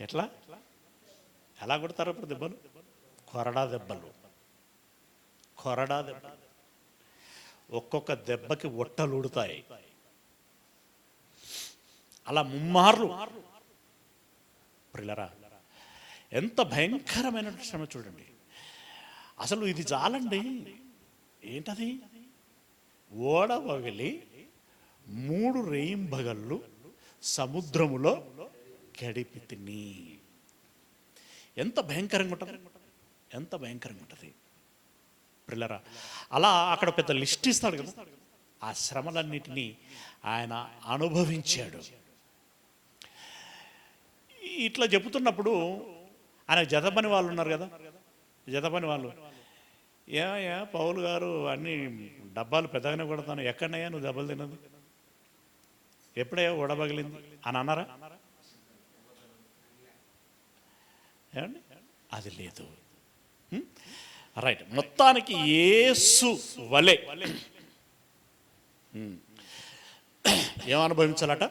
ఎట్లా ఎలా కొడతారు ఇప్పుడు దెబ్బలు? కొరడా దెబ్బలు. ఒక్కొక్క దెబ్బకి ఒట్టలు ఊడుతాయి. అలా ముమ్మార్లు. ప్రియులారా, ఎంత భయంకరమైన శ్రమ చూడండి. అసలు ఇది చాలండి. ఏంటది? ఓడ పగిలి 3 రేయింబగళ్ళు సముద్రములో గడిపి తిని. ఎంత భయంకరంగా ఉంటుంది ప్రియులారా. అలా అక్కడ పెద్ద లిస్ట్ ఇస్తాడు కదా. ఆ శ్రమలన్నిటినీ ఆయన అనుభవించాడు. ఇట్లా చెబుతున్నప్పుడు ఆయన జతపని వాళ్ళు ఉన్నారు కదా, జతపని వాళ్ళు, ఏమయ్యా పౌలు గారు అన్ని డబ్బాలు పెద్దగానే కొడతాను, ఎక్కడనయ్యా నువ్వు దెబ్బలు తిన్నది, ఎప్పుడయ్యా ఓడబగిలింది అని అన్నారా? ఏమండి, అది లేదు. రైట్. మొత్తానికి యేసు వలె ఏమనుభవించాలట?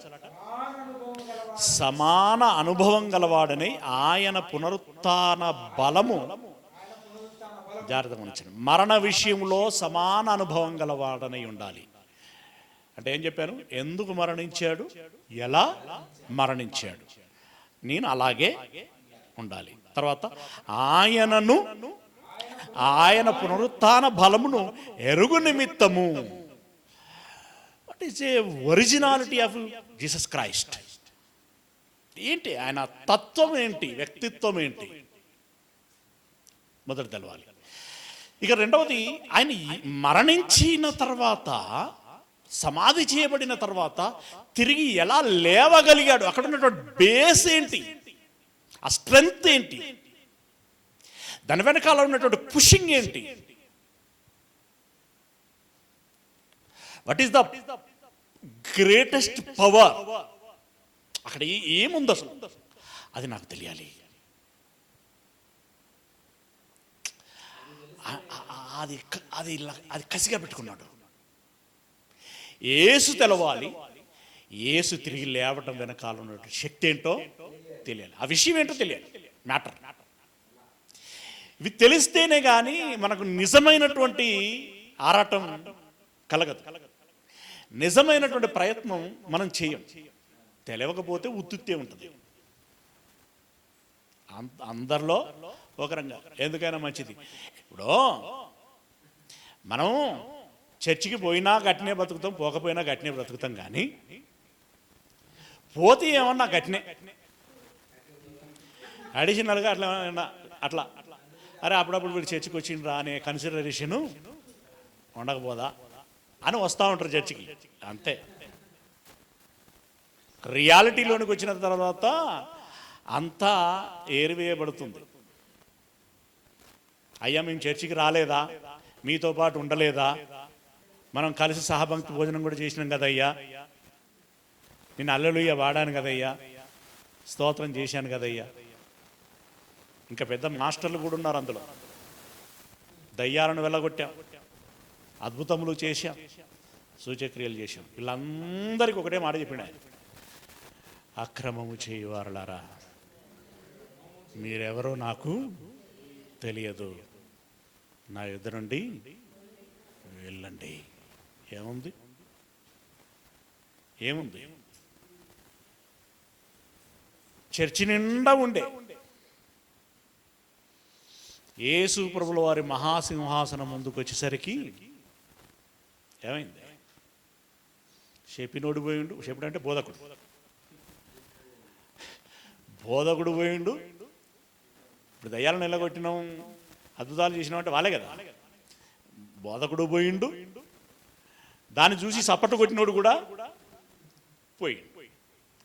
సమాన అనుభవం గలవాడని ఆయన పునరుత్థాన బలము జాగ్రత్తగా ఉంచండి. మరణ విషయంలో సమాన అనుభవం గలవాడనై ఉండాలి. అంటే ఏం చెప్పాను? ఎందుకు మరణించాడు, ఎలా మరణించాడు, నేను అలాగే ఉండాలి. తర్వాత ఆయన పునరుత్థాన బలమును ఎరుగు నిమిత్తము. What is a originality of Jesus Christ? ఏంటి ఆయన తత్వం, ఏంటి వ్యక్తిత్వం, ఏంటి మొదటి తెలవాలి. ఇక రెండవది, ఆయన మరణించిన తర్వాత, సమాధి చేయబడిన తర్వాత తిరిగి ఎలా లేవగలిగాడు, అక్కడ ఉన్నటువంటి బేస్ ఏంటి, ఆ స్ట్రెంగ్త్ ఏంటి, దాని వెనకాల ఉన్నటువంటి పుషింగ్ ఏంటి, what is the greatest power, అక్కడ ఏముంది అసలు, అది నాకు తెలియాలి. అది అది అది కసిగా పెట్టుకున్నాడు. యేసు తెలవాలి, యేసు తిరిగి లేవటం వెనకాల ఉన్నటువంటి శక్తి ఏంటో తెలియాలి, ఆ విషయం ఏంటో తెలియాలి. మ్యాటర్ ఇవి తెలిస్తేనే కానీ మనకు నిజమైనటువంటి ఆరాటం కలగదు, నిజమైనటువంటి ప్రయత్నం మనం చేయం. తెలియకపోతే ఉత్తుత్తే ఉంటుంది. అందరిలో ఒక రంగా ఎందుకైనా మంచిది. ఇప్పుడు మనం చర్చికి పోయినా గట్టినే బ్రతుకుతాం, పోకపోయినా గట్టినే బ్రతుకుతాం. కానీ పోతే ఏమన్నా గట్టినే అడిషనల్గా అట్లా అరే అప్పుడప్పుడు వీడు చర్చికి వచ్చిండ్రా అనే కన్సిడరేషను ఉండకపోదా అని వస్తూ ఉంటారు చర్చికి. అంతే. రియాలిటీలోనికి వచ్చిన తర్వాత అంతా ఏరివేయబడుతుంది. అయ్యా మేము చర్చికి రాలేదా, మీతో పాటు ఉండలేదా, మనం కలిసి సహభక్తి భోజనం కూడా చేసినాం కదయ్యా, నేను హల్లెలూయా వాడాను కదయ్యా, స్తోత్రం చేశాను కదయ్యా. ఇంకా పెద్ద మాస్టర్లు కూడా ఉన్నారు అందులో. దయ్యాలను వెళ్ళగొట్టాం, అద్భుతములు చేశాం, సూచక్రియలు చేశాం. వీళ్ళందరికీ ఒకటే మాట చెప్పిన, అక్రమము చేయువారులారా మీరెవరో నాకు తెలియదు, నా యుద్ధ నుండి వెళ్ళండి. ఏముంది? ఏముంది? చర్చి నిండా ఉండే యేసు ప్రభుల వారి మహాసింహాసనం ముందుకు వచ్చేసరికి ఏమైంది? షెపినోడు పోయిండు. షెపిడు అంటే బోధకుడు. బోధకుడు పోయిండు. ఇప్పుడు దయ్యాలను నిలగొట్టినాం, అద్భుతాలు చేసినాం అంటే వాళ్ళే కదా. బోధకుడు పోయిండు, దాన్ని చూసి సప్పట్టు కొట్టినోడు కూడా పోయిండు.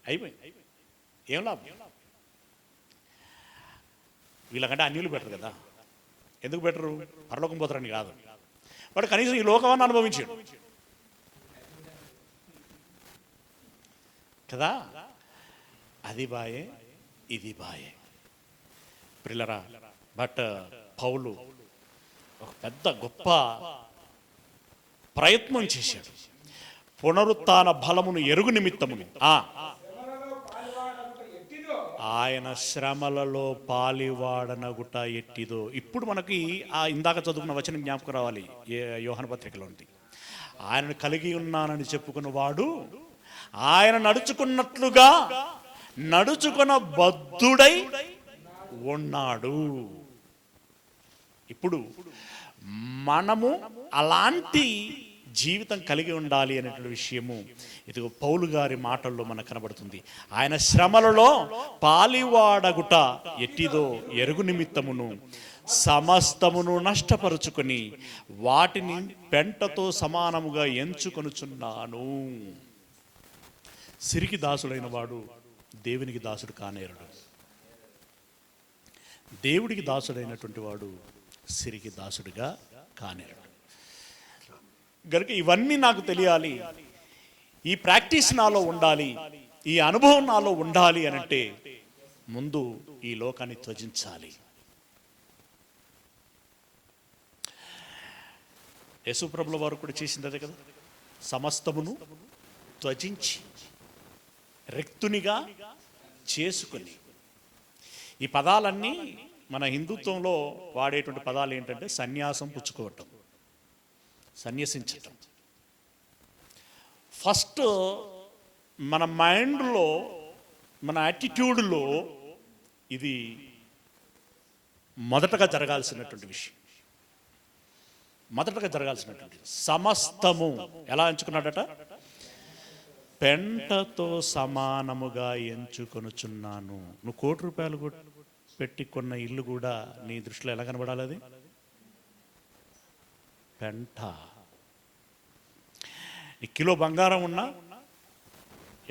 అయిపోయింది. ఏం లాభం? వీళ్ళకంటే అన్యులు బెటరు కదా. ఎందుకు బెటరు? పరలోకం పోతారని కాదు, వాడు కనీసం ఈ లోకవాన్ని అనుభవించాడు కదా. అది బాయే, ఇది బాయే ప్రిల్లరా. బట్ పౌలు ఒక పెద్ద గొప్ప ప్రయత్నం చేశాడు. పునరుత్థాన బలమును ఎరుగు నిమిత్తమును ఆయన శ్రమలలో పాలివాడనగుట ఎట్టిదో. ఇప్పుడు మనకి ఆ ఇందాక చదువుకున్న వచనం జ్ఞాపకం రావాలి. యోహాను పత్రికలో ఉంది. ఆయనను కలిగి ఉన్నానని చెప్పుకున్న వాడు ఆయన నడుచుకున్నట్లుగా నడుచుకున్న బద్ధుడై ఉన్నాడు. ఇప్పుడు మనము అలాంటి జీవితం కలిగి ఉండాలి అనేటువంటి విషయము ఇది పౌలు గారి మాటల్లో మనకు కనబడుతుంది. ఆయన శ్రమలలో పాలివాడగుట ఎట్టిదో ఎరుగు నిమిత్తమును సమస్తమును నష్టపరుచుకొని వాటిని పెంటతో సమానముగా ఎంచుకొనుచున్నాను. సిరికి దాసుడైన వాడు దేవునికి దాసుడు కానేరడు. దేవుడికి దాసుడైనటువంటి వాడు సిరికి దాసుడిగా కానేరడు. గనుక ఇవన్నీ నాకు తెలియాలి, ఈ ప్రాక్టీస్ నాలో ఉండాలి, ఈ అనుభవం నాలో ఉండాలి అనంటే ముందు ఈ లోకాన్ని త్యజించాలి. యేసుప్రభుల వారు కూడా చేసింది అదే కదా. సమస్తమును త్యజించి రిక్తునిగా చేసుకొని. ఈ పదాలన్నీ మన హిందుత్వంలో వాడేటువంటి పదాలు ఏంటంటే సన్యాసం పుచ్చుకోవటం, సన్యసించటం. ఫస్ట్ మన మైండ్లో, మన యాటిట్యూడ్లో ఇది మొదటగా జరగాల్సినటువంటి విషయం. మొదటగా జరగాల్సినటువంటి సమస్తము ఎలా ఎంచుకున్నాడట? పెంటతో సమానముగా ఎంచుకొనుచున్నాను. నువ్వు ₹1,00,00,000 పెట్టి కొన్న ఇల్లు కూడా నీ దృష్టిలో ఎలా కనబడాలి? అది పెంట. ఈ కిలో బంగారం ఉన్నా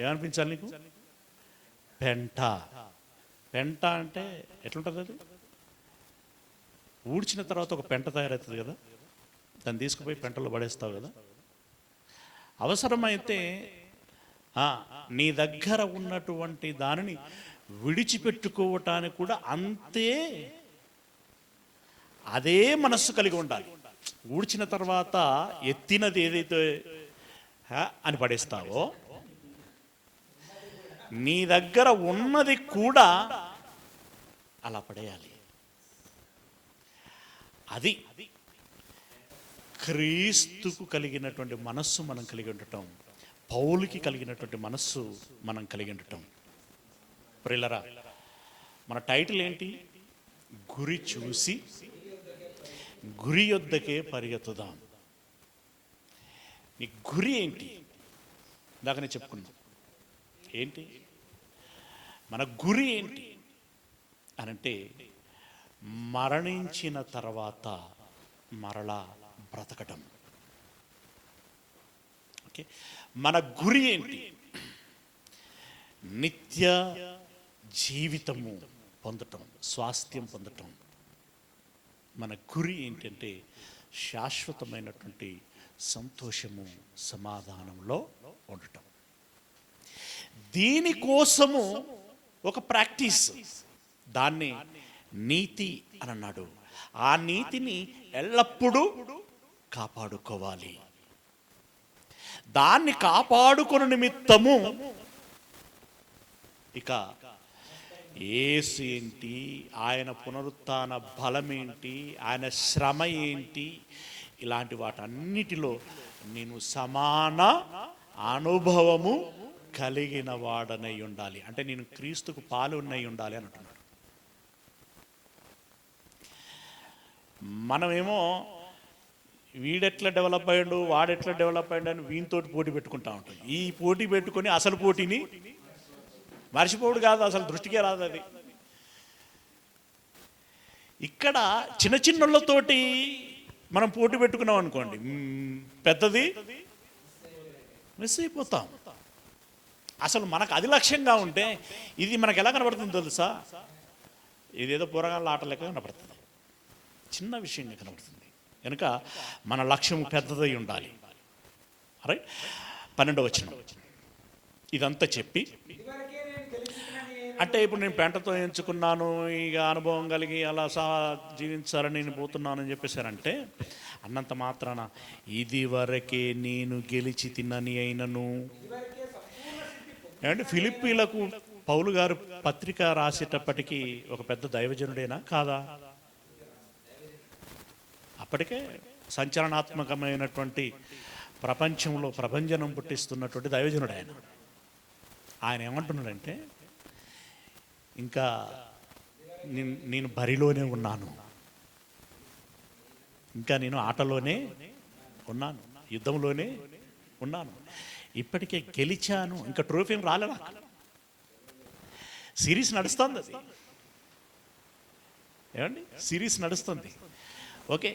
ఏమనిపించాలి నీకు? పెంట. పెంట అంటే ఎట్లుంటుంది? అది ఊడ్చిన తర్వాత ఒక పెంట తయారవుతుంది కదా, దాన్ని తీసుకుపోయి పెంటలో పడేస్తావు కదా. అవసరమైతే నీ దగ్గర ఉన్నటువంటి దానిని విడిచిపెట్టుకోవటానికి కూడా అంతే, అదే మనస్సు కలిగి ఉండాలి. ఊడ్చిన తర్వాత ఎత్తినది ఏదైతే అని పడేస్తావో, నీ దగ్గర ఉన్నది కూడా అలా పడేయాలి. అది క్రీస్తుకు కలిగినటువంటి మనస్సు మనం కలిగి ఉండటం, పౌలుకి కలిగినటువంటి మనస్సు మనం కలిగి ఉండటం. ప్రియులరా, మన టైటిల్ ఏంటి? గురి చూసి గురి యొద్దకే పరిగెత్తుదాం. నీ గురి ఏంటి? ఇందాకనే చెప్పుకున్నాం. ఏంటి మన గురి ఏంటి అనంటే, మరణించిన తర్వాత మరలా బ్రతకటం. ఓకే, మన గురి ఏంటి? నిత్య జీవితము పొందటం, స్వాస్థ్యం పొందటం. మన గురి ఏంటంటే శాశ్వతమైనటువంటి సంతోషము, సమాధానంలో ఉండటం. దీనికోసము ఒక ప్రాక్టీస్, దాన్ని నీతి అని అన్నాడు. ఆ నీతిని ఎల్లప్పుడూ కాపాడుకోవాలి. దాన్ని కాపాడుకున్న నిమిత్తము ఇక యేసు ఏంటి, ఆయన పునరుత్థాన బలం ఏంటి, ఆయన శ్రమ ఏంటి, ఇలాంటి వాటన్నిటిలో నేను సమాన అనుభవము కలిగిన వాడనై ఉండాలి. అంటే నేను క్రీస్తుకు పాలున్నై ఉండాలి అని అంటున్నాడు. మనమేమో వీడెట్లా డెవలప్ అయ్యాడు, వాడెట్లా డెవలప్ అయ్యాడు అని వీనితోటి పోటీ పెట్టుకుంటా ఉంటాం. ఈ పోటీ పెట్టుకొని అసలు పోటీని మర్చిపోడు కాదు, అసలు దృష్టికే రాదు అది. ఇక్కడ చిన్న చిన్నోళ్ళతోటి మనం పోటీ పెట్టుకున్నాం అనుకోండి, పెద్దది మిస్ అయిపోతాం. అసలు మనకు అది లక్ష్యంగా ఉంటే ఇది మనకు ఎలా కనబడుతుంది తెలుసా? ఇదేదో పోరగాళ్ళ ఆట లెక్క కనబడుతుంది, చిన్న విషయంగా కనబడుతుంది. కనుక మన లక్ష్యం పెద్దదై ఉండాలి. రైట్. 12వ వచనం ఇదంతా చెప్పి, అంటే ఇప్పుడు నేను పెంటతో ఎంచుకున్నాను, ఇక అనుభవం కలిగి అలా జీవించాలని నేను పోతున్నానని చెప్పేశారంటే, అన్నంత మాత్రాన ఇది వరకే నేను గెలిచి తిన్నని అయినను. ఏమంటే ఫిలిప్పీలకు పౌలు గారు పత్రిక రాసేటప్పటికీ ఒక పెద్ద దైవజనుడేనా కాదా? అప్పటికే సంచలనాత్మకమైనటువంటి ప్రపంచంలో ప్రభంజనం పుట్టిస్తున్నటువంటి దైవజనుడు ఆయన. ఆయన ఏమంటున్నాడంటే, ఇంకా నేను బరిలోనే ఉన్నాను, ఇంకా నేను ఆటలోనే ఉన్నాను, యుద్ధంలోనే ఉన్నాను, ఇప్పటికే గెలిచాను, ఇంకా ట్రోఫీ ఏం రాలే నాకు. సిరీస్ నడుస్తుంది అది. ఏమండి, సిరీస్ నడుస్తుంది. ఓకే,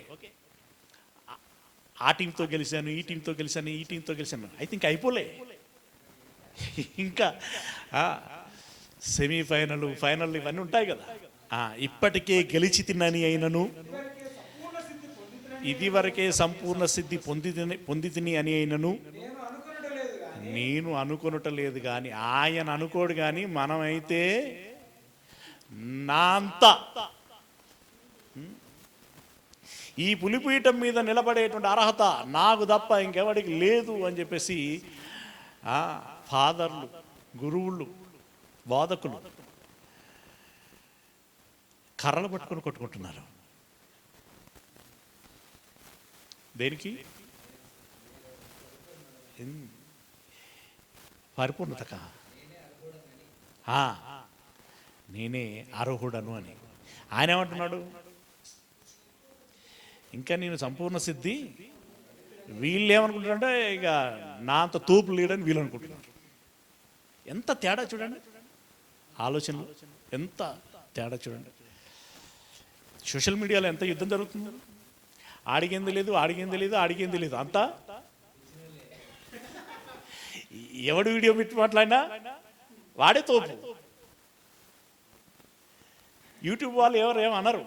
ఆ టీంతో గెలిచాను, ఈ టీంతో గెలిచాను, ఈ టీంతో గెలిచాను, అయితే ఇంకా అయిపోలే. ఇంకా సెమీఫైనల్, ఫైనల్ ఇవన్నీ ఉంటాయి కదా. ఇప్పటికే గెలిచి తిన్నని అయినను, ఇది వరకే సంపూర్ణ సిద్ధి పొందితిని అని అయినను నేను అనుకొనటలేదు కానీ, ఆయన అనుకోడు కానీ మనమైతే నా అంతా ఈ పులిపీఠం మీద నిలబడేటువంటి అర్హత నాకు తప్ప ఇంకెవడికి లేదు అని చెప్పేసి ఫాదర్లు, గురువులు, బోధకులు కర్రలు పట్టుకొని కొట్టుకుంటున్నారు. దేనికి? పరిపూర్ణతక. నేనే అర్హుడను అని ఆయన ఏమంటున్నాడు? ఇంకా నేను సంపూర్ణ సిద్ధి, వీళ్ళు ఏమనుకుంటారంటే ఇక నా అంత తూపు లేడని వీళ్ళు అనుకుంటున్నారు. ఎంత తేడా చూడండి, ఆలోచనలు ఎంత తేడా చూడండి. సోషల్ మీడియాలో ఎంత యుద్ధం జరుగుతుంది. ఆడిగేంది లేదు, ఆడిగేంది లేదు, ఆడిగేంది లేదు, అంతా ఎవడు వీడియో పెట్టి మాట్లాడినా వాడే తోపు. యూట్యూబ్ వాళ్ళు ఎవరు ఏమనరు,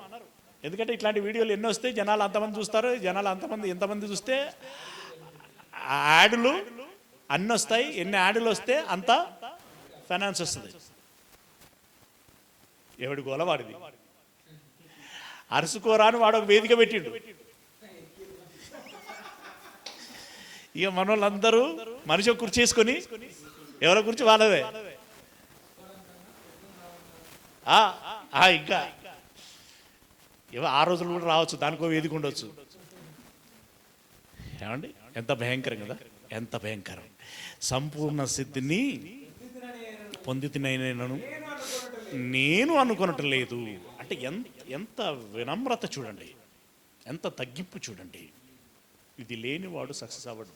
ఎందుకంటే ఇట్లాంటి వీడియోలు ఎన్ని వస్తే జనాలు అంతమంది చూస్తారు. జనాలు ఎంతమంది చూస్తే యాడ్లు అన్నీ వస్తాయి. ఎన్ని యాడ్లు వస్తే అంత ఫైనాన్స్ వస్తుంది. ఎవడి గోల వాడిది. అరుసుకోరాని వాడు ఒక వేదిక పెట్టిండు. ఇక మన వాళ్ళందరూ మనిషి కుర్చీ చేసుకొని ఎవరో కుర్చీ వాళ్ళదే. ఇంకా ఆ రోజులు కూడా రావచ్చు, దానికో వేదిక ఉండొచ్చు. ఏమండి, ఎంత భయంకరం కదా, ఎంత భయంకరం. సంపూర్ణ సిద్ధిని పొందితినైనను నేను అనుకొనటం లేదు. అంటే ఎంత వినమ్రత చూడండి, ఎంత తగ్గింపు చూడండి. ఇది లేనివాడు సక్సెస్ అవ్వడు.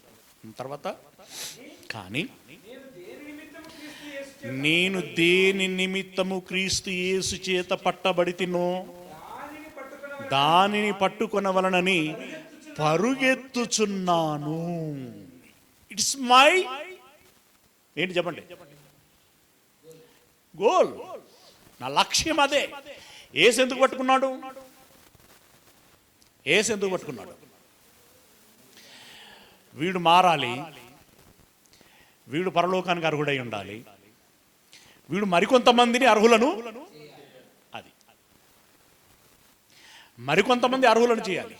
తర్వాత కానీ నేను దేని నిమిత్తము క్రీస్తు యేసు చేత పట్టబడితినో దానిని పట్టుకొనవలనని పరుగెత్తుచున్నాను. ఇట్స్ మై ఏంటి చెప్పండి, గోల్. నా లక్ష్యం అదే. యేసు ఎందుకు పట్టుకున్నాడు? యేసు ఎందుకు పట్టుకున్నాడు? వీడు మారాలి, వీడు పరలోకానికి అర్హుడై ఉండాలి, వీడు మరికొంతమందిని అర్హులను, అది మరికొంతమంది అర్హులను చేయాలి.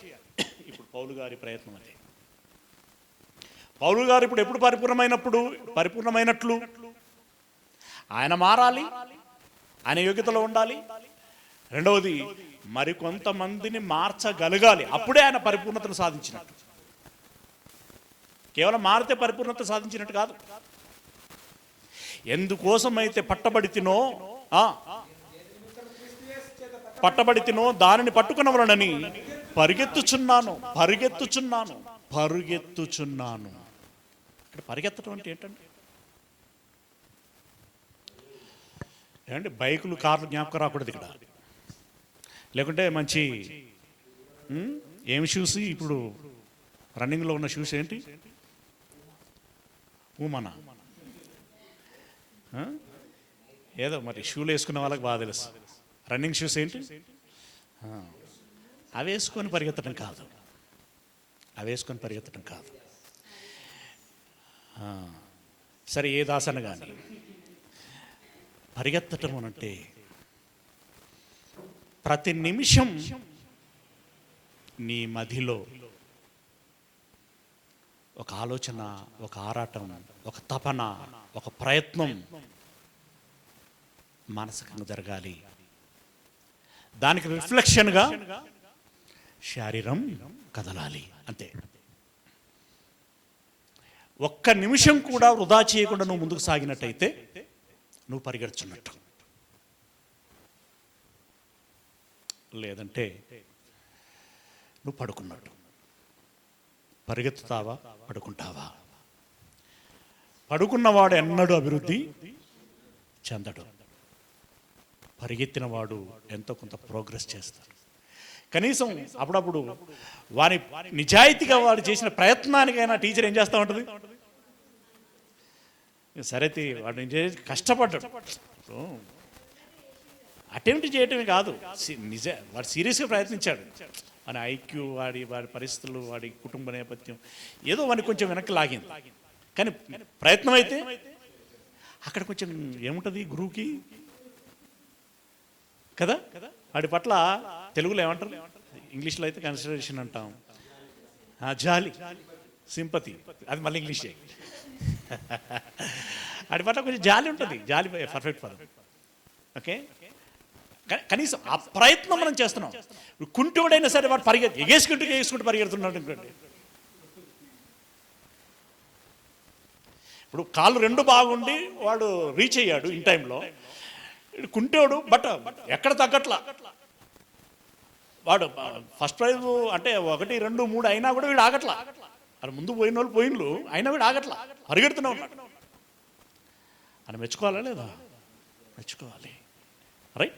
ఇప్పుడు పౌలు గారి ప్రయత్నం అదే. పౌలు గారు ఇప్పుడు ఎప్పుడు పరిపూర్ణమైనట్లు ఆయన మారాలి, ఆయన యోగ్యతలో ఉండాలి. రెండవది, మరికొంతమందిని మార్చగలగాలి. అప్పుడే ఆయన పరిపూర్ణతను సాధించినట్టు. కేవలం మారితే పరిపూర్ణత సాధించినట్టు కాదు. ఎందుకోసమైతే పట్టబడితినో దానిని పట్టుకునవలనని పరిగెత్తుచున్నాను. ఇక్కడ పరిగెత్తడం అంటే ఏంటండి? ఏమంటే బైకులు, కార్లు జ్ఞాపకం రాకూడదు ఇక్కడ. లేకుంటే మంచి ఏం షూస్, ఇప్పుడు రన్నింగ్లో ఉన్న షూస్ ఏంటి? ఊమనా ఏదో మరి షూలు వేసుకున్న వాళ్ళకి బాగా తెలుసు. రన్నింగ్ షూస్ ఏంటి? అవి వేసుకొని పరిగెత్తడం కాదు, సరే ఏ దాసన కానీ పరిగెత్తటం అంటే ప్రతి నిమిషం నీ మదిలో ఒక ఆలోచన, ఒక ఆరాటం, ఒక తపన, ఒక ప్రయత్నం మానసికంగా జరగాలి. దానికి రిఫ్లెక్షన్గా శరీరం కదలాలి, అంతే. ఒక్క నిమిషం కూడా వృధా చేయకుండా నువ్వు ముందుకు సాగినట్టయితే నువ్వు పరిగెడుచున్నట్టు. లేదంటే నువ్వు పడుకున్నట్టు. పరిగెత్తుతావా, పడుకుంటావా? పడుకున్నవాడు ఎన్నడూ అభివృద్ధి చెందడు. పరిగెత్తినవాడు ఎంతో కొంత ప్రోగ్రెస్ చేస్తాడు. కనీసం అప్పుడప్పుడు వారి నిజాయితీగా వాడు చేసిన ప్రయత్నానికైనా టీచర్ ఏం చేస్తూ ఉంటుంది? సరే వాడు కష్టపడ్డాడు, అటెంప్ట్ చేయటమే కాదు, వాడు సీరియస్గా ప్రయత్నించాడు. వాడి ఐక్యూ, వాడి పరిస్థితులు, వాడి కుటుంబ నేపథ్యం ఏదో వాడిని కొంచెం వెనక్కి లాగింది. కానీ ప్రయత్నం అయితే అక్కడ కొంచెం ఏముంటుంది గురువుకి కదా, వాడి పట్ల తెలుగులో ఏమంటారు, ఇంగ్లీష్లో అయితే కన్సిడరేషన్ అంటాం, జాలి, సింపతి, అది మళ్ళీ ఇంగ్లీష్. వాడి పట్ల కొంచెం జాలి ఉంటుంది, జాలి పర్ఫెక్ట్ పదం. ఓకే, కనీసం ఆ ప్రయత్నం మనం చేస్తున్నాం. కుంటోడైనా సరే వాడు ఎగేసుకుంటూ పరిగెడుతున్నాడు అనుకోండి. ఇప్పుడు కాళ్ళు రెండు బాగుండి వాడు రీచ్ అయ్యాడు ఇన్ టైంలో. కుంటోడు బట్ ఎక్కడ తగ్గట్లా, వాడు ఫస్ట్ ప్రైజ్ అంటే 1, 2, 3 అయినా కూడా వీడు ఆగట్లా. అది ముందు పోయిన వాళ్ళు పోయిన్లు అయినా వీడు ఆగట్లా, పరిగెడుతూనే ఉన్నాడు. అని మెచ్చుకోవాలా లేదా? మెచ్చుకోవాలి, రైట్.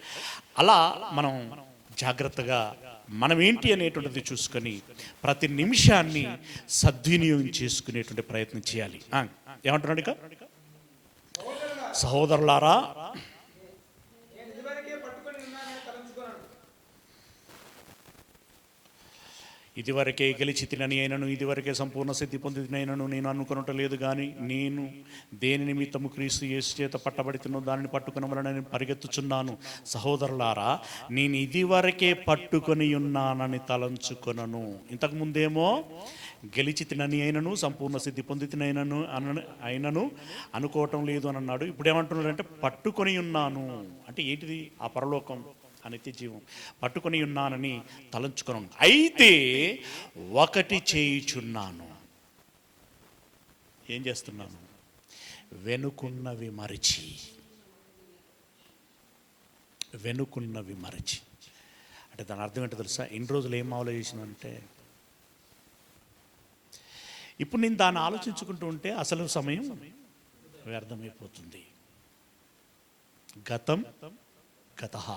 అలా మనం జాగ్రత్తగా మనం ఏంటి అనేటువంటిది చూసుకొని ప్రతి నిమిషాన్ని సద్వినియోగం చేసుకునేటువంటి ప్రయత్నం చేయాలి. ఏమంటున్నాడు ఇక? సహోదరులారా, ఇదివరకే గెలిచి తినని అయినను, ఇదివరకే సంపూర్ణ సిద్ధి పొందినైనను నేను అనుకునటం లేదు. కానీ నేను దేని నిమిత్తము క్రీస్తు యేసు చేత పట్టబడితున్నో దానిని పట్టుకునవలనని పరిగెత్తుచున్నాను. సహోదరులారా, నేను ఇదివరకే పట్టుకొని ఉన్నానని తలంచుకొనను. ఇంతకుముందేమో గెలిచి తినని అయినను, సంపూర్ణ సిద్ధి పొంది అయినను అనుకోవటం లేదు అని అన్నాడు. ఇప్పుడు ఏమంటున్నాడంటే పట్టుకొని ఉన్నాను అంటే ఏంటిది? ఆ పరలోకం, ఆ నిత్య జీవం పట్టుకొని ఉన్నానని తలంచుకున్నాను. అయితే ఒకటి చేయుచున్నాను. ఏం చేస్తున్నాను? వెనుకున్నవి మరచి అంటే దాని అర్థం ఏంటో తెలుసా? ఇన్ని రోజులు ఏం ఆలోచించానంటే, ఇప్పుడు నేను దాన్ని ఆలోచించుకుంటూ ఉంటే అసలు సమయం వ్యర్థమైపోతుంది. గతం గతః.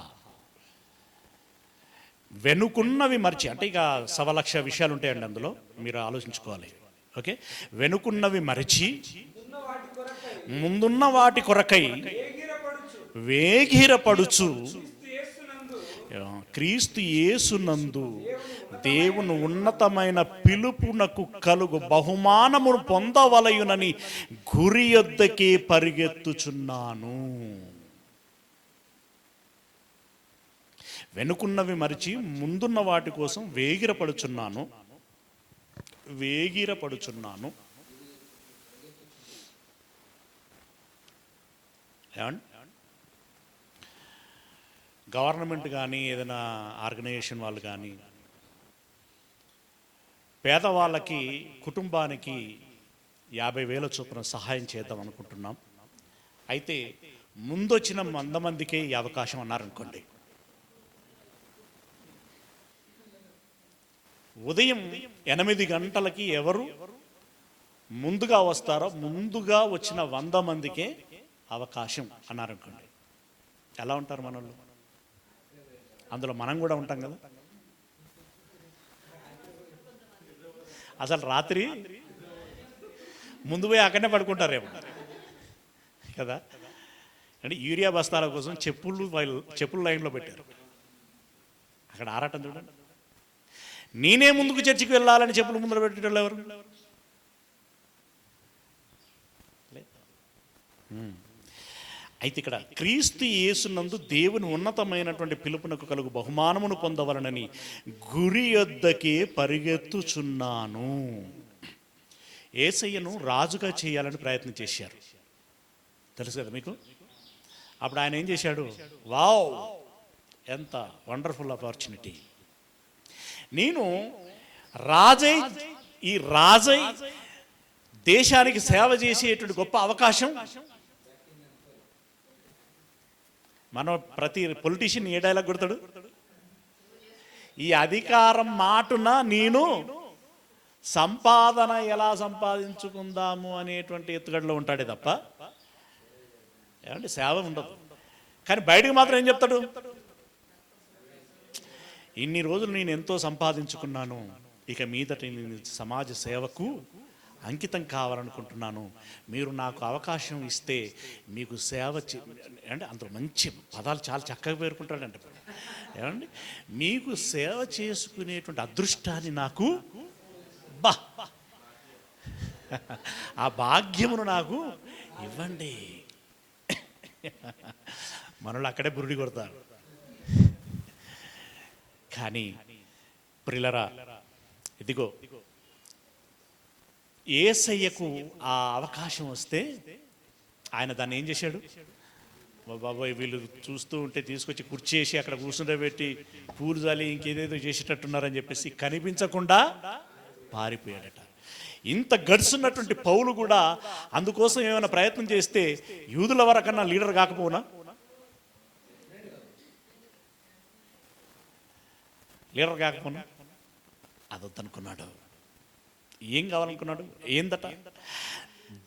వెనుకున్నవి మర్చి అంటే ఇక 1,00,000 విషయాలు ఉంటాయండి అందులో, మీరు ఆలోచించుకోవాలి. ఓకే, వెనుకున్నవి మరచి ముందున్న వాటి కొరకై వేగిరపడుచు క్రీస్తు యేసునందు దేవుని ఉన్నతమైన పిలుపునకు కలుగు బహుమానమును పొందవలయునని గురి యొద్దకే పరిగెత్తుచున్నాను. వెనుకున్నవి మరిచి ముందున్న వాటి కోసం వేగిరపడుచున్నాను. గవర్నమెంట్ కానీ ఏదైనా ఆర్గనైజేషన్ వాళ్ళు కానీ పేదవాళ్ళకి కుటుంబానికి 50,000 చొప్పున సహాయం చేద్దాం అనుకుంటున్నాం. అయితే ముందొచ్చిన 100 మందికే ఈ అవకాశం అన్నారనుకోండి, ఉదయం 8 గంటలకి ఎవరు ముందుగా వస్తారో ముందుగా వచ్చిన 100 మందికే అవకాశం అన్నారనుకోండి, ఎలా ఉంటారు మనోళ్ళు? అందులో మనం కూడా ఉంటాం కదా. అసలు రాత్రి ముందు పోయి అక్కడనే పడుకుంటారేమో కదా. అంటే యూరియా బస్తాల కోసం చెప్పులు లైన్లో పెట్టారు. అక్కడ ఆరాటం చూడండి. నేనే ముందుకు చర్చికి వెళ్ళాలని చెప్పులు ముందర పెట్టేటోళ్ళు ఎవరు? అయితే ఇక్కడ క్రీస్తు యేసునందు దేవుని ఉన్నతమైనటువంటి పిలుపునకు కలుగు బహుమానమును పొందవలనని గురి యొద్దకే పరిగెత్తుచున్నాను. యేసయ్యను రాజుగా చేయాలని ప్రయత్నం చేశారు, తెలుసు కదా మీకు. అప్పుడు ఆయన ఏం చేశాడు? వావ్, ఎంత వండర్ఫుల్ ఆపర్చునిటీ! నేను ఈ రాజై దేశానికి సేవ చేసేటువంటి గొప్ప అవకాశం. మనం ప్రతి పొలిటీషియన్ ఏ డైలాగ్ కొడతాడు? ఈ అధికారం మాటున నేను సంపాదన ఎలా సంపాదించుకుందాము అనేటువంటి ఎత్తుగడలో ఉంటాడే తప్ప ఏమంటే సేవ ఉండదు. కానీ బయటకు మాత్రం ఏం చెప్తాడు? ఇన్ని రోజులు నేను ఎంతో సంపాదించుకున్నాను, ఇక మీదట నేను సమాజ సేవకు అంకితం కావాలనుకుంటున్నాను, మీరు నాకు అవకాశం ఇస్తే మీకు సేవ అంటే అందులో మంచి పదాలు చాలా చక్కగా పేర్కొంటాడంటే, ఏమండి, మీకు సేవ చేసుకునేటువంటి అదృష్టాన్ని నాకు ఆ భాగ్యమును నాకు ఇవ్వండి. మనలో అక్కడే బురుడి కొడతారు. కానీ ప్రియులరా, ఇదిగో యేసయ్యకు ఆ అవకాశం వస్తే ఆయన దాన్ని ఏం చేశాడు? బాబాయ్, వీళ్ళు చూస్తూ ఉంటే తీసుకొచ్చి కుర్చీ వేసి అక్కడ కూర్చుండబెట్టి పూలు జాలి ఇంకేదేదో చేసేటట్టున్నారని చెప్పేసి కనిపించకుండా పారిపోయాడట. ఇంత గడుచున్నటువంటి పౌలు కూడా అందుకోసం ఏమైనా ప్రయత్నం చేస్తే యూదుల వరకన్నా లీడర్ కాకపోనా? అదొద్దనుకున్నాడు. ఏం కావాలనుకున్నాడు? ఏందట?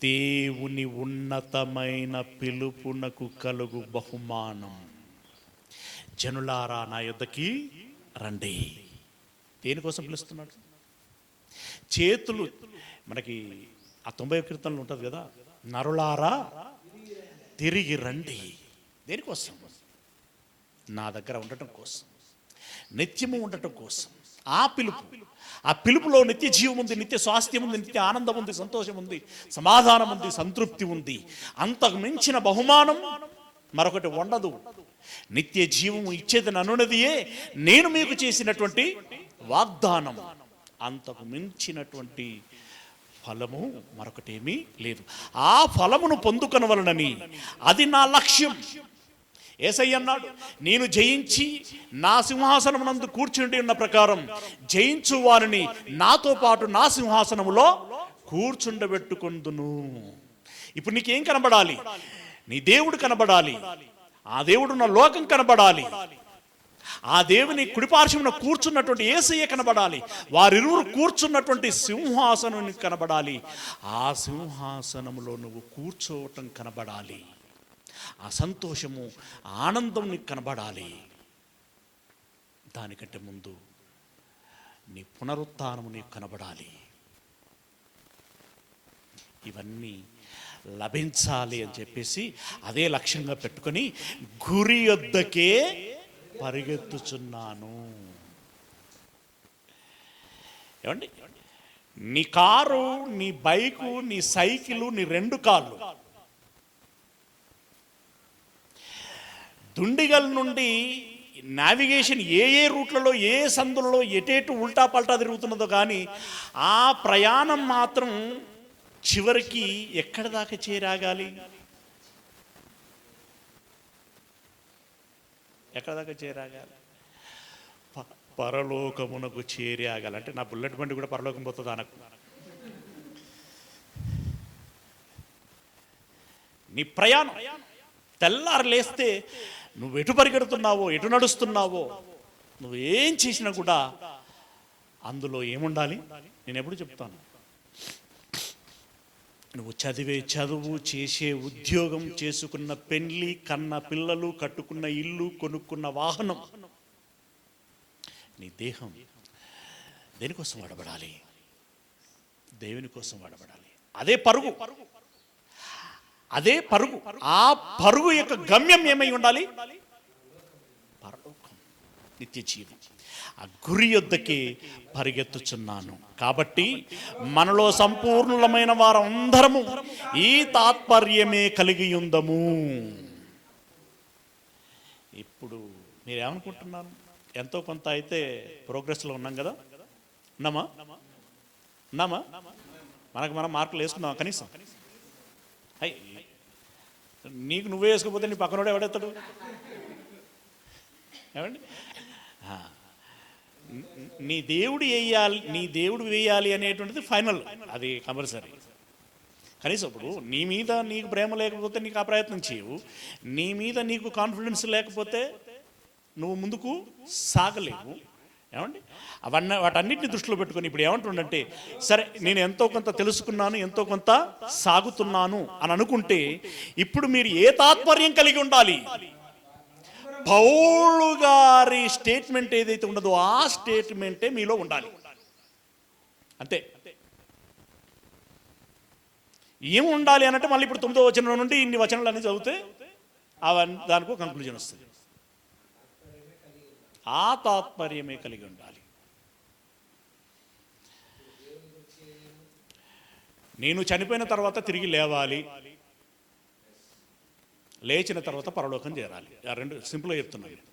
దేవుని ఉన్నతమైన పిలుపునకు కలుగు బహుమానం. జనులారా నా యొద్దకి రండి. దేనికోసం పిలుస్తున్నాడు? చేతులు మనకి ఆ 90వ కీర్తనలు ఉంటుంది కదా, నరులారా తిరిగి రండి. దేనికోసం? నా దగ్గర ఉండటం కోసం, నిత్యము ఉండటం కోసం. ఆ పిలుపులో నిత్య జీవం ఉంది, నిత్య స్వాస్థ్యం ఉంది, నిత్య ఆనందం ఉంది, సంతోషం ఉంది, సమాధానం ఉంది, సంతృప్తి ఉంది. అంతకు మించిన బహుమానం మరొకటి ఉండదు. నిత్య జీవము ఇచ్చేది నన్నున్నదియే, నేను మీకు చేసినటువంటి వాగ్దానం. అంతకు మించినటువంటి ఫలము మరొకటేమీ లేదు. ఆ ఫలమును పొందుకొనవలనని, అది నా లక్ష్యం. యేసయ్య అన్నాడు, నేను జయించి నా సింహాసనమునందు కూర్చుండి ఉన్న ప్రకారం జయించు వారిని నాతో పాటు నా సింహాసనములో కూర్చుండబెట్టుకొందును. ఇప్పుడు నీకేం కనబడాలి? నీ దేవుడు కనబడాలి, ఆ దేవుడు నా లోకం కనబడాలి, ఆ దేవుని కుడిపార్శ్వమున కూర్చున్నటువంటి యేసయ్య కనబడాలి, వారిరువురు కూర్చున్నటువంటి సింహాసనం కనబడాలి, ఆ సింహాసనములో నువ్వు కూర్చోవటం కనబడాలి, ఆ సంతోషము ఆనందం నీకు కనబడాలి. దానికంటే ముందు నీ పునరుత్థానము నీకు కనబడాలి. ఇవన్నీ లభించాలి అని చెప్పేసి అదే లక్ష్యంగా పెట్టుకొని గురి యొద్దకే పరిగెత్తుచున్నాను. ఏమండి, నీ కారు, నీ బైకు, నీ సైకిలు, నీ 2 కాళ్ళు దుండిగల్ నుండి నావిగేషన్ ఏ రూట్లలో, ఏ సందులలో ఎటేటు ఉల్టా పల్టా తిరుగుతున్నదో కానీ ఆ ప్రయాణం మాత్రం చివరికి ఎక్కడి దాకా చేరాగాలి? ఎక్కడి దాకా చేరాగాలి? పరలోకమునకు చేరాగాలి. అంటే నా బుల్లెట్ బండి కూడా పరలోకం పోతుంది అనకు. నీ ప్రయాణం తెల్లారు లేస్తే నువ్వు ఎటు పరిగెడుతున్నావో, ఎటు నడుస్తున్నావో, నువ్వు ఏం చేసినా కూడా అందులో ఏముండాలి? నేను ఎప్పుడు చెప్తాను, నువ్వు చదివే చదువు, చేసే ఉద్యోగం, చేసుకున్న పెళ్లి, కన్న పిల్లలు, కట్టుకున్న ఇల్లు, కొనుక్కున్న వాహనం, నీ దేహం దేనికోసం వాడబడాలి? దేవుని కోసం వాడబడాలి. అదే పరుగు. ఆ పరుగు యొక్క గమ్యం ఏమై ఉండాలి? పరలోకం, నిత్య జీవం. ఆ గురి యొద్దకే పరిగెత్తుచున్నాను. కాబట్టి మనలో సంపూర్ణమైన వారందరము ఈ తాత్పర్యమే కలిగి ఉందము. ఇప్పుడు మీరేమనుకుంటున్నారు? ఎంతో కొంత అయితే ప్రోగ్రెస్లో ఉన్నాం కదా? ఉన్నామా? మనం మార్కులు వేసుకున్నాం కనీసం. నీకు నువ్వే వేసుకోకపోతే నీ పక్కనోడు ఎవడెత్తాడు? ఏమండి, నీ దేవుడు వేయాలి అనేటువంటిది ఫైనల్, అది కంపల్సరీ. కనీసం ఇప్పుడు నీ మీద నీకు ప్రేమ లేకపోతే నీకు ఆ ప్రయత్నం చేయవు. నీ మీద నీకు కాన్ఫిడెన్స్ లేకపోతే నువ్వు ముందుకు సాగలేవు. ఏమండి, వాటన్నిటిని దృష్టిలో పెట్టుకొని ఇప్పుడు ఏమంటుండంటే, సరే నేను ఎంతో కొంత తెలుసుకున్నాను, ఎంతో కొంత సాగుతున్నాను అని అనుకుంటే ఇప్పుడు మీరు ఏ తాత్పర్యం కలిగి ఉండాలి? పౌలు గారి స్టేట్మెంట్ ఏదైతే ఉండదో ఆ స్టేట్మెంటే మీలో ఉండాలి. అంతే. ఏం ఉండాలి అనంటే మళ్ళీ ఇప్పుడు 9వ వచనం నుండి ఇన్ని వచనాలు అన్ని చదివితే దానికి కంక్లూజన్ వస్తుంది. ఆ తాత్పర్యమే కలిగి ఉండాలి. నేను చనిపోయిన తర్వాత తిరిగి లేవాలి, లేచిన తర్వాత పరలోకం చేరాలి. ఆ 2 సింపుల్గా చెప్తున్నాను.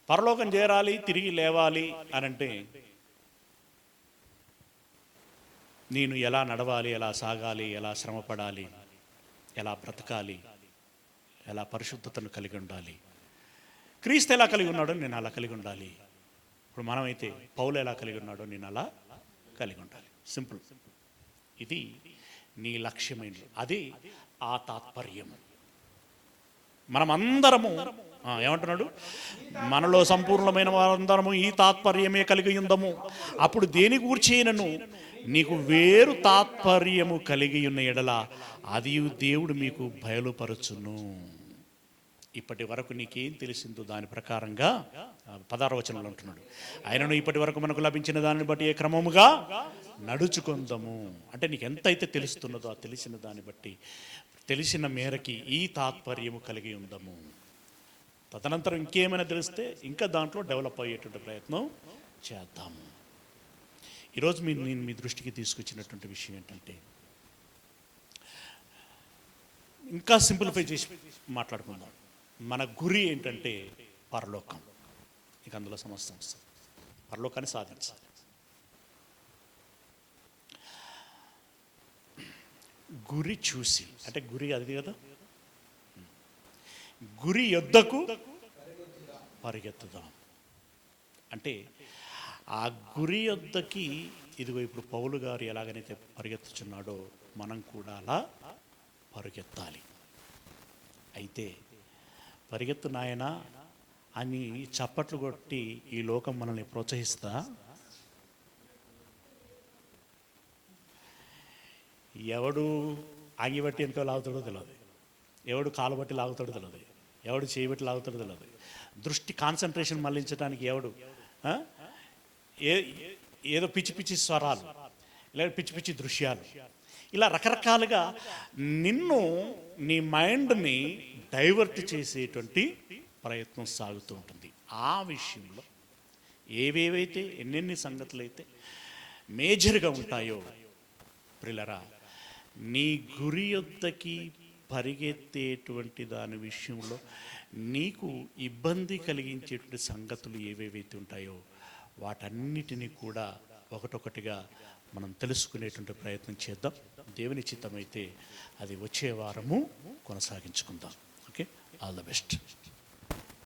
పరలోకం చేరాలి, తిరిగి లేవాలి అనంటే నేను ఎలా నడవాలి, ఎలా సాగాలి, ఎలా శ్రమపడాలి, ఎలా బ్రతకాలి, ఎలా పరిశుద్ధతను కలిగి ఉండాలి. క్రీస్తు ఎలా కలిగి ఉన్నాడో నేను అలా కలిగి ఉండాలి. ఇప్పుడు మనమైతే పౌలు ఎలా కలిగి ఉన్నాడో నేను అలా కలిగి ఉండాలి. సింపుల్. ఇది నీ లక్ష్యమైనది, అది ఆ తాత్పర్యం. మనమందరము ఏమంటున్నాడు? మనలో సంపూర్ణమైన వారందరము ఈ తాత్పర్యమే కలిగి ఉందము. అప్పుడు దేని గూర్చినను నీకు వేరు తాత్పర్యము కలిగి ఉన్న ఎడల అది దేవుడు మీకు బయలుపరచును. ఇప్పటి వరకు నీకేం తెలిసిందో దాని ప్రకారంగా 16వ వచనంలో అంటున్నాడు, ఆయనను ఇప్పటి వరకు మనకు లభించిన దానిని బట్టి ఏ క్రమముగా నడుచుకుందాము. అంటే నీకు ఎంతైతే తెలుస్తున్నదో ఆ తెలిసిన దాన్ని బట్టి, తెలిసిన మేరకి ఈ తాత్పర్యము కలిగి ఉందాము. తదనంతరం ఇంకేమైనా తెలిస్తే ఇంకా దాంట్లో డెవలప్ అయ్యేటువంటి ప్రయత్నం చేద్దాము. ఈరోజు నేను మీ దృష్టికి తీసుకొచ్చినటువంటి విషయం ఏంటంటే, ఇంకా సింప్లిఫై చేసి మాట్లాడుకుందాం. మన గురి ఏంటంటే పరలోకం. ఇక అందులో సమస్య వస్తుంది. పరలోకాన్ని సాధించాలి. గురి చూసి, అంటే గురి అది కదా, గురి యొద్దకు పరిగెత్తుదాం. అంటే ఆ గురి యొద్దకి ఇదిగో ఇప్పుడు పౌలు గారు ఎలాగైతే పరిగెత్తుచున్నాడో మనం కూడా అలా పరిగెత్తాలి. అయితే పరిగెత్తు నాయనా అని చప్పట్లు కొట్టి ఈ లోకం మనల్ని ప్రోత్సహిస్తా? ఎవడు ఆగి బట్టి వెనుక లాగుతాడో తెలియదు, ఎవడు కాలు బట్టి లాగుతాడో తెలియదు, ఎవడు చేయి బట్టి లాగుతాడో తెలియదు. దృష్టి కాన్సన్ట్రేషన్ మళ్ళించడానికి ఎవడు ఏదో పిచ్చి పిచ్చి స్వరాలు, లేదా పిచ్చి పిచ్చి దృశ్యాలు, ఇలా రకరకాలుగా నిన్ను నీ మైండ్ని డైవర్ట్ చేసేటువంటి ప్రయత్నం సాగుతూ ఉంటుంది. ఆ విషయంలో ఏవేవైతే ఎన్నెన్ని సంగతులు అయితే మేజర్గా ఉంటాయో ప్రిలరా, నీ గురి యొద్దకి పరిగెత్తేటువంటి దాని విషయంలో నీకు ఇబ్బంది కలిగించేటువంటి సంగతులు ఏవేవైతే ఉంటాయో వాటన్నిటినీ కూడా ఒకటొకటిగా మనం తెలుసుకునేటువంటి ప్రయత్నం చేద్దాం. దేవుని చిత్తమైతే అది వచ్చే వారము కొనసాగించుకుందాం. Okay, all the best.